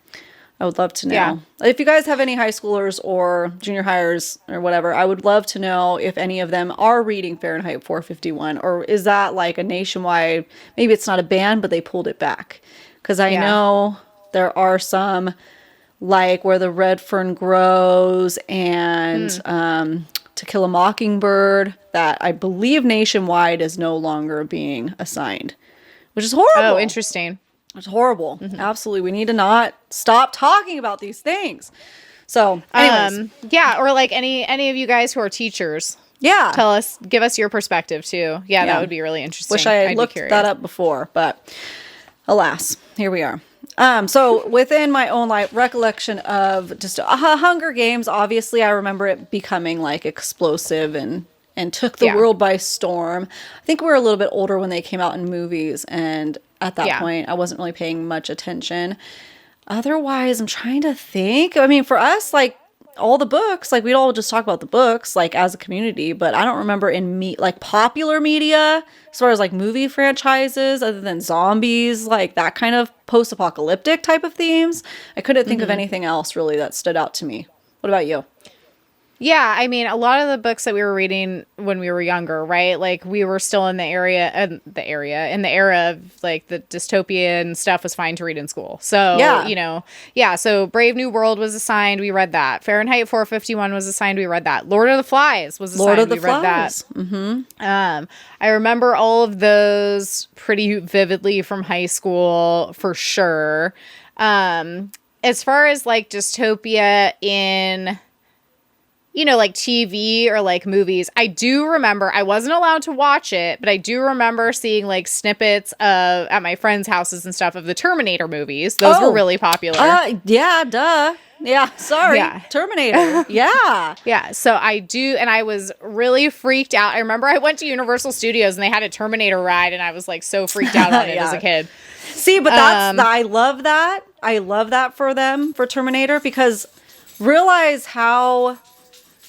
I would love to know. Yeah. If you guys have any high schoolers or junior hires or whatever, I would love to know if any of them are reading Fahrenheit 451, or is that like a nationwide, maybe it's not a ban, but they pulled it back. Because I know there are some, like Where the Red Fern Grows and To Kill a Mockingbird, that I believe nationwide is no longer being assigned, which is horrible. Oh, interesting. It's horrible. Absolutely. We need to not stop talking about these things. So, anyways. Or like any of you guys who are teachers. Yeah. Give us your perspective too. Yeah, that would be really interesting. Wish I had looked that up before, but alas, here we are. So within my own recollection of just Hunger Games, obviously I remember it becoming like explosive and took the world by storm. I think we were a little bit older when they came out in movies, and at that point I wasn't really paying much attention. Otherwise, I'm trying to think. I mean, for us, like, all the books, like, we'd all just talk about the books, like, as a community, but I don't remember in like popular media, as far as like movie franchises, other than zombies, like that kind of post-apocalyptic type of themes. I couldn't think of anything else really that stood out to me. What about you? Yeah, I mean, a lot of the books that we were reading when we were younger, right? Like, we were still in the era of, like, the dystopian stuff was fine to read in school. So, you know, so Brave New World was assigned, we read that. Fahrenheit 451 was assigned, we read that. Lord of the Flies was assigned, we read that. I remember all of those pretty vividly from high school, for sure. As far as, like, dystopia in, you know, like TV or like movies, I do remember, I wasn't allowed to watch it, but I do remember seeing like snippets at my friends' houses and stuff of the Terminator movies. Those were really popular. Yeah, duh. Yeah, sorry. Yeah. Terminator. Yeah. Yeah, so I do, and I was really freaked out. I remember I went to Universal Studios and they had a Terminator ride, and I was like so freaked out on it as a kid. See, but I love that. I love that for them, for Terminator, because realize how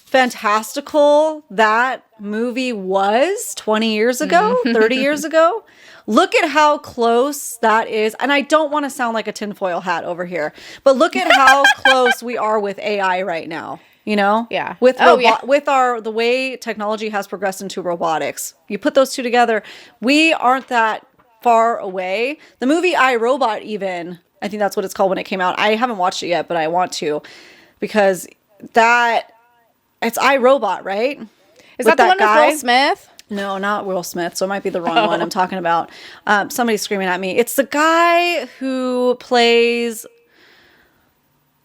fantastical that movie was 20 years ago, 30 years ago. Look at how close that is. And I don't want to sound like a tinfoil hat over here, but look at how close we are with AI right now. You know? Yeah. With the way technology has progressed into robotics. You put those two together, we aren't that far away. The movie I, Robot, even, I think that's what it's called when it came out. I haven't watched it yet, but I want to, because it's I, Robot, right? Is that the one with Will Smith? No, not Will Smith. So it might be the wrong one I'm talking about. Somebody's screaming at me. It's the guy who plays...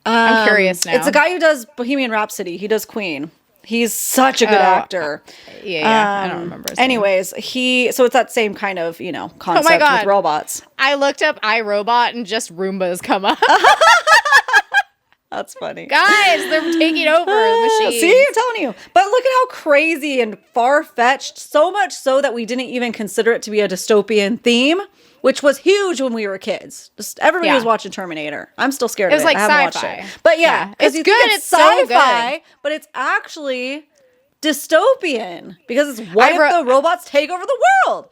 I'm curious now. It's the guy who does Bohemian Rhapsody. He does Queen. He's such a good actor. Yeah, I don't remember his name. Anyways, so it's that same kind of, concept with robots. I looked up iRobot and just Roombas come up. That's funny. Guys, they're taking over the machine. See, I'm telling you. But look at how crazy and far-fetched, so much so that we didn't even consider it to be a dystopian theme, which was huge when we were kids. Just everybody was watching Terminator. I'm still scared of it. It was like I haven't sci-fi. watched it. But yeah, it's you good. think It's so good. but it's actually dystopian, because it's what if the robots take over the world?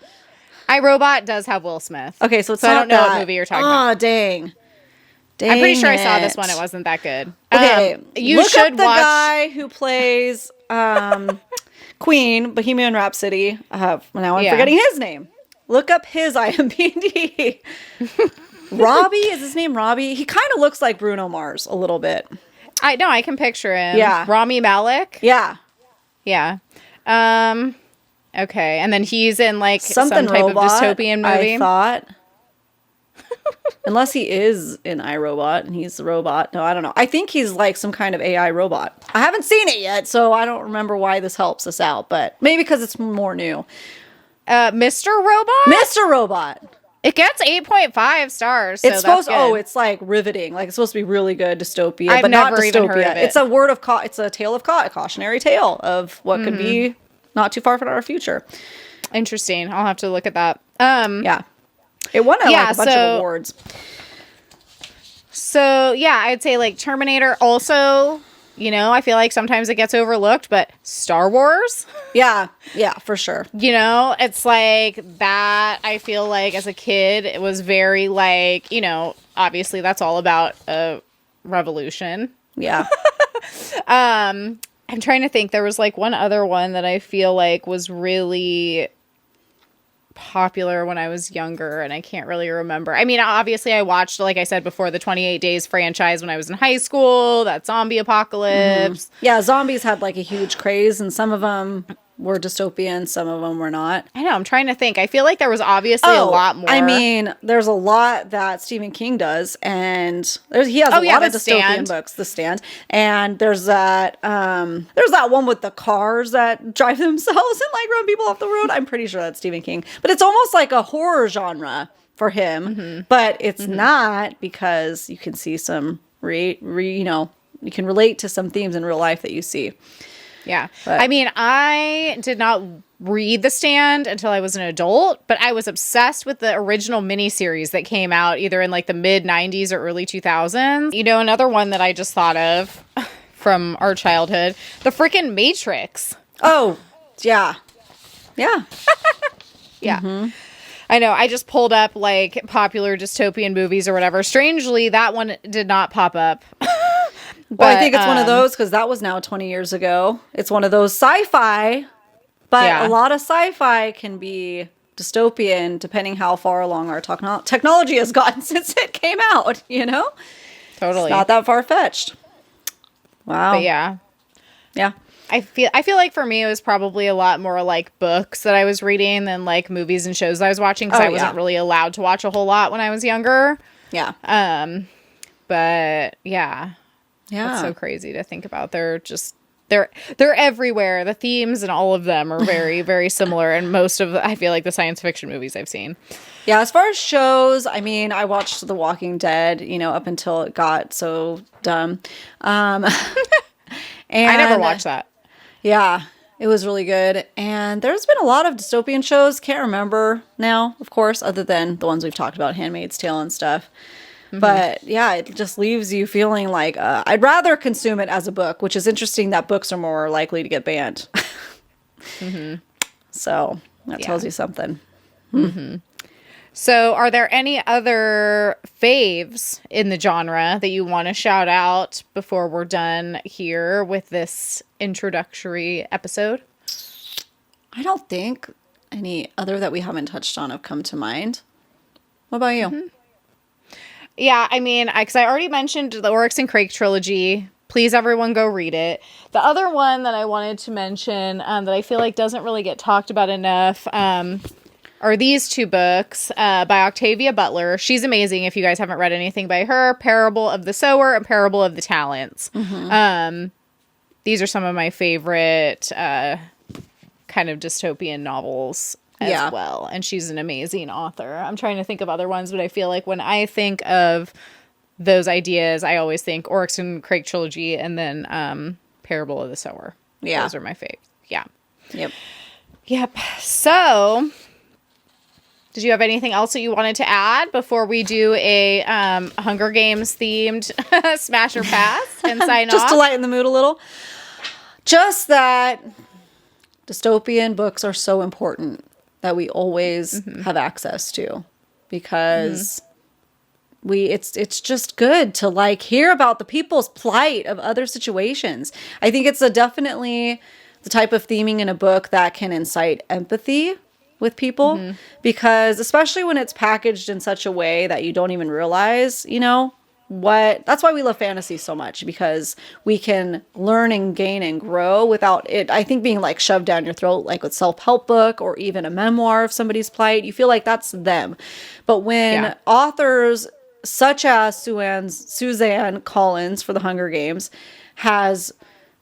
iRobot does have Will Smith. Okay, so it's I not don't know that. what movie you're talking about. Oh, dang. I'm pretty sure I saw this one. It wasn't that good. Okay, you look should up the watch guy who plays Queen, Bohemian Rhapsody. Now I'm forgetting his name. Look up his IMDb. Robbie, is his name Robbie? He kind of looks like Bruno Mars a little bit. I know, I can picture him. Yeah. Rami Malek. Yeah. Yeah. Okay, and then he's in like Something some type robot, of dystopian movie. I thought. Unless he is in iRobot and he's the robot. No, I don't know. I think he's like some kind of AI robot. I haven't seen it yet, so I don't remember why this helps us out, but maybe because it's more new. Mr. Robot? Mr. Robot. It gets 8.5 stars. So It's supposed that's good. it's like riveting. Like it's supposed to be really good dystopia, I've but not never even dystopia. heard of it. It's a word of it's a tale of a cautionary tale of what could be not too far from our future. Interesting. I'll have to look at that. Yeah. It won a bunch of awards. So, yeah, I'd say like Terminator also, I feel like sometimes it gets overlooked, but Star Wars, Yeah, for sure. it's like that. I feel like as a kid, it was very like, obviously that's all about a revolution. Yeah. I'm trying to think. There was like one other one that I feel like was really popular when I was younger, and I can't really remember. I mean, obviously I watched, like I said before, the 28 Days franchise when I was in high school, that zombie apocalypse. Mm-hmm. Yeah, zombies had like a huge craze, and some of them were dystopian, some of them were not. I know, I'm trying to think. I feel like there was obviously a lot more. I mean, there's a lot that Stephen King does, and he has a lot of dystopian books, The Stand, and there's that one with the cars that drive themselves and like run people off the road. I'm pretty sure that's Stephen King, but it's almost like a horror genre for him, but it's not, because you can see some you can relate to some themes in real life that you see. Yeah. But I mean, I did not read The Stand until I was an adult, but I was obsessed with the original miniseries that came out either in like the mid 90s or early 2000s. Another one that I just thought of from our childhood, the freaking Matrix. Oh, yeah. Yeah. Yeah. Mm-hmm. I know. I just pulled up like popular dystopian movies or whatever. Strangely, that one did not pop up. Well, I think it's one of those, because that was now 20 years ago. It's one of those sci-fi, but a lot of sci-fi can be dystopian depending how far along our technology has gotten since it came out, Totally. It's not that far-fetched. Wow. But yeah. Yeah. I feel like for me it was probably a lot more like books that I was reading than like movies and shows that I was watching, because I wasn't really allowed to watch a whole lot when I was younger. Yeah. But yeah. Yeah. It's so crazy to think about. They're everywhere. The themes and all of them are very, very similar. And most of, I feel like, the science fiction movies I've seen. Yeah, as far as shows, I mean, I watched The Walking Dead, up until it got so dumb. And I never watched that. Yeah, it was really good. And there's been a lot of dystopian shows. Can't remember now, of course, other than the ones we've talked about, Handmaid's Tale and stuff. Mm-hmm. But yeah, it just leaves you feeling like I'd rather consume it as a book, which is interesting that books are more likely to get banned. Mm-hmm. So that tells you something. Mm-hmm. So are there any other faves in the genre that you want to shout out before we're done here with this introductory episode? I don't think any other that we haven't touched on have come to mind. What about you? Yeah, I mean, because I already mentioned the Oryx and Crake trilogy. Please, everyone, go read it. The other one that I wanted to mention that I feel like doesn't really get talked about enough are these two books by Octavia Butler. She's amazing if you guys haven't read anything by her. Parable of the Sower and Parable of the Talents. These are some of my favorite kind of dystopian novels as well. And she's an amazing author. I'm trying to think of other ones, but I feel like when I think of those ideas, I always think Oryx and Crake trilogy and then Parable of the Sower. Yeah. Those are my faves. Yeah. Yep. So, did you have anything else that you wanted to add before we do a Hunger Games themed smash or pass and sign off? Just to lighten the mood a little. Just that dystopian books are so important that we always have access to, because it's just good to like hear about the people's plight of other situations. I think it's definitely the type of theming in a book that can incite empathy with people, because especially when it's packaged in such a way that you don't even realize, that's why we love fantasy so much, because we can learn and gain and grow without it, I think, being like shoved down your throat, like with self-help book or even a memoir of somebody's plight. You feel like that's them. But when authors such as Suzanne Collins for the Hunger Games has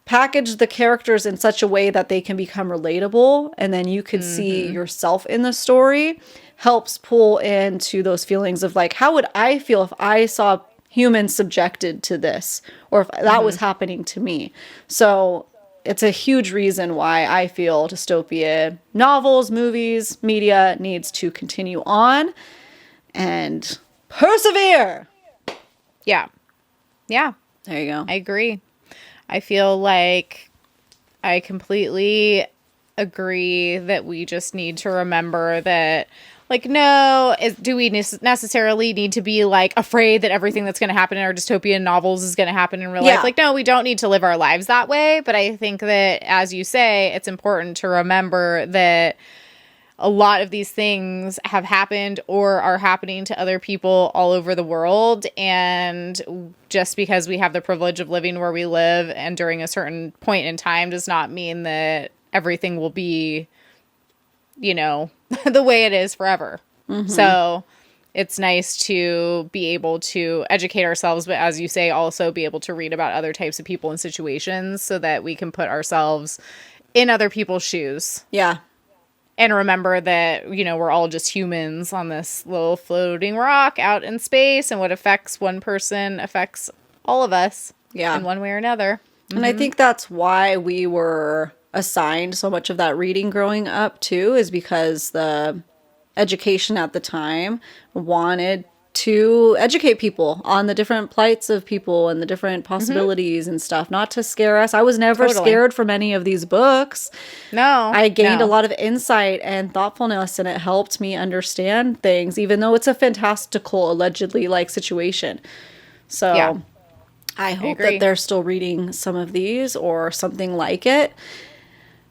packaged the characters in such a way that they can become relatable, and then you could see yourself in the story, helps pull into those feelings of like, how would I feel if I saw humans subjected to this, or if that was happening to me? So it's a huge reason why I feel dystopia novels, movies, media needs to continue on and persevere. Yeah. There you go. I agree. I feel like I completely agree that we just need to remember that, like, do we necessarily need to be, like, afraid that everything that's going to happen in our dystopian novels is going to happen in real life? Like, no, we don't need to live our lives that way. But I think that, as you say, it's important to remember that a lot of these things have happened or are happening to other people all over the world. And just because we have the privilege of living where we live and during a certain point in time does not mean that everything will be, the way it is forever. So it's nice to be able to educate ourselves, but as you say, also be able to read about other types of people and situations so that we can put ourselves in other people's shoes. Yeah. And remember that, we're all just humans on this little floating rock out in space, and what affects one person affects all of us in one way or another. And I think that's why we were assigned so much of that reading growing up too, is because the education at the time wanted to educate people on the different plights of people and the different possibilities and stuff, not to scare us. I was never scared from any of these books. No. I gained a lot of insight and thoughtfulness, and it helped me understand things, even though it's a fantastical, allegedly, like, situation. So I hope that they're still reading some of these or something like it,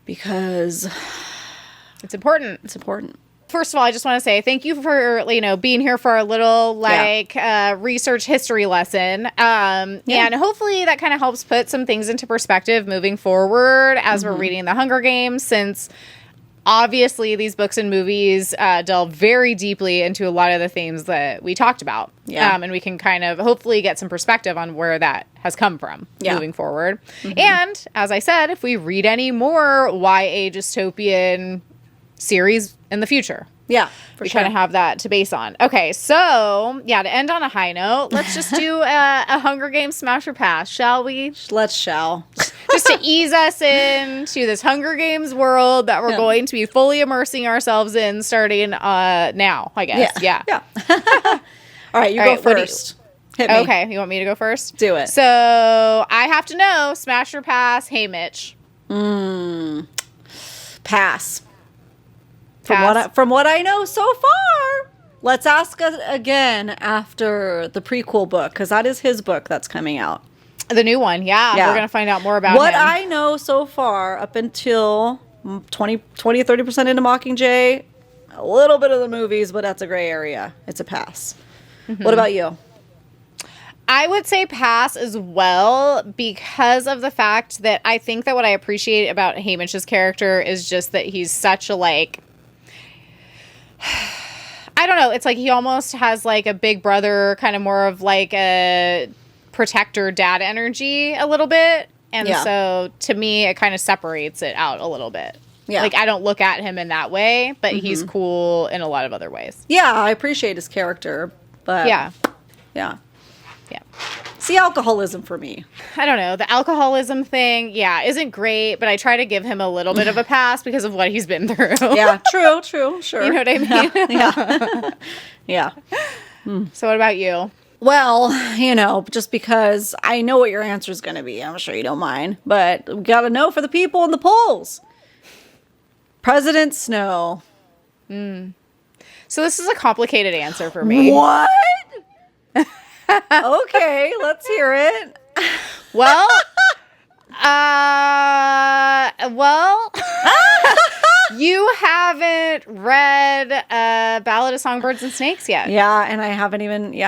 because it's important. It's important. First of all, I just want to say thank you for, being here for our little, research history lesson. And hopefully that kind of helps put some things into perspective moving forward as we're reading The Hunger Games, since obviously these books and movies delve very deeply into a lot of the themes that we talked about. And we can kind of hopefully get some perspective on where that has come from moving forward. And as I said, if we read any more YA dystopian series in the future. Yeah, we kind of have that to base on. Okay, so, to end on a high note, let's just do a Hunger Games smash or pass, shall we? Shall. Just to ease us into this Hunger Games world that we're going to be fully immersing ourselves in starting now, I guess. Yeah. All right, you go first. Hit me. Okay, you want me to go first? Do it. So, I have to know, smash or pass, hey, Mitch. Pass. From what I know so far. Let's ask again after the prequel book, because that is his book that's coming out. The new one, yeah. We're going to find out more about him. What I know so far, up until 20-30% into Mockingjay, a little bit of the movies, but that's a gray area. It's a pass. What about you? I would say pass as well, because of the fact that I think that what I appreciate about Hamish's character is just that he's such a, like, I don't know. It's like he almost has like a big brother, kind of more of like a protector dad energy a little bit. And so to me, it kind of separates it out a little bit. Yeah. Like I don't look at him in that way, but he's cool in a lot of other ways. Yeah, I appreciate his character, but yeah. See, alcoholism for me. I don't know. The alcoholism thing, isn't great, but I try to give him a little bit of a pass because of what he's been through. Yeah, true, sure. You know what I mean? Yeah. So what about you? Well, just because I know what your answer is going to be. I'm sure you don't mind, but we got to know for the people in the polls. President Snow. So this is a complicated answer for me. What? Okay, let's hear it. Well, you haven't read Ballad of Songbirds and Snakes yet. Yeah, and I haven't even,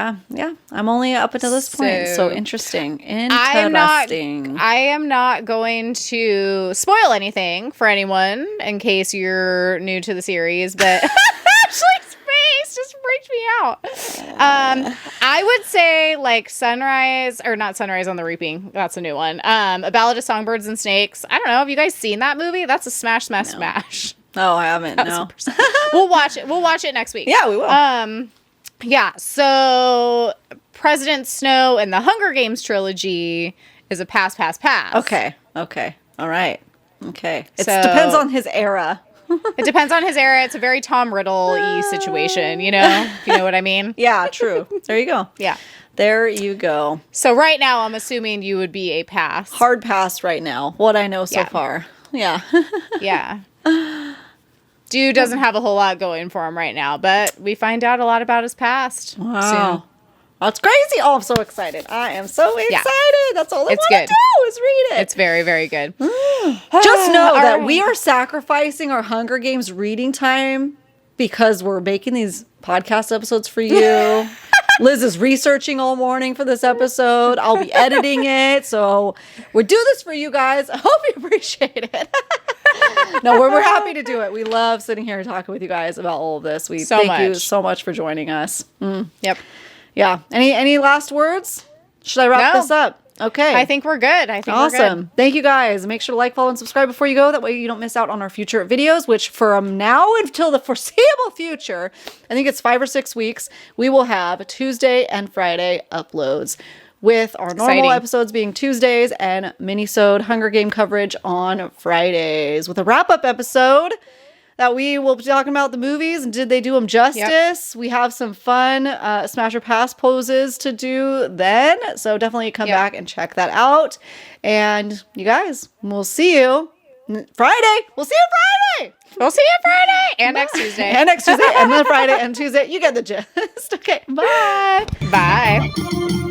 I'm only up until this point, so interesting. I am not going to spoil anything for anyone in case you're new to the series, but Ashley's face just freaked me out. I would say like Sunrise, or not Sunrise on the Reaping. That's a new one. A Ballad of Songbirds and Snakes. I don't know. Have you guys seen that movie? That's a smash. Oh, I haven't. No. We'll watch it. We'll watch it next week. Yeah, we will. Yeah. So President Snow and the Hunger Games trilogy is a pass. Okay. All right. Okay. It depends on his era. It depends on his era. It's a very Tom Riddle-y situation, you know? If you know what I mean? Yeah, true. There you go. Yeah. There you go. So right now, I'm assuming you would be a pass. Hard pass right now. What I know so far. Yeah. Yeah. Dude doesn't have a whole lot going for him right now, but we find out a lot about his past soon. That's crazy. Oh, I'm so excited. I am so excited. That's all I want to do is read it. It's very, very good. Just know that we are sacrificing our Hunger Games reading time because we're making these podcast episodes for you. Liz is researching all morning for this episode. I'll be editing it. So we do this for you guys. I hope you appreciate it. No, we're happy to do it. We love sitting here and talking with you guys about all of this. We thank you so much for joining us. Yep. Yeah. Any last words? Should I wrap this up? Okay. I think we're good. Awesome. Thank you guys. Make sure to like, follow, and subscribe before you go. That way you don't miss out on our future videos, which from now until the foreseeable future, I think it's 5 or 6 weeks, we will have Tuesday and Friday uploads, with our normal episodes being Tuesdays and Minisode Hunger Game coverage on Fridays, with a wrap-up episode that we will be talking about the movies and did they do them justice. Yep. We have some fun Smash or Pass poses to do then. So definitely come back and check that out. And you guys, we'll see you Friday. We'll see you Friday. We'll see you Friday. And next Tuesday. And next Tuesday. And then Friday and Tuesday. You get the gist. Okay. Bye. Bye.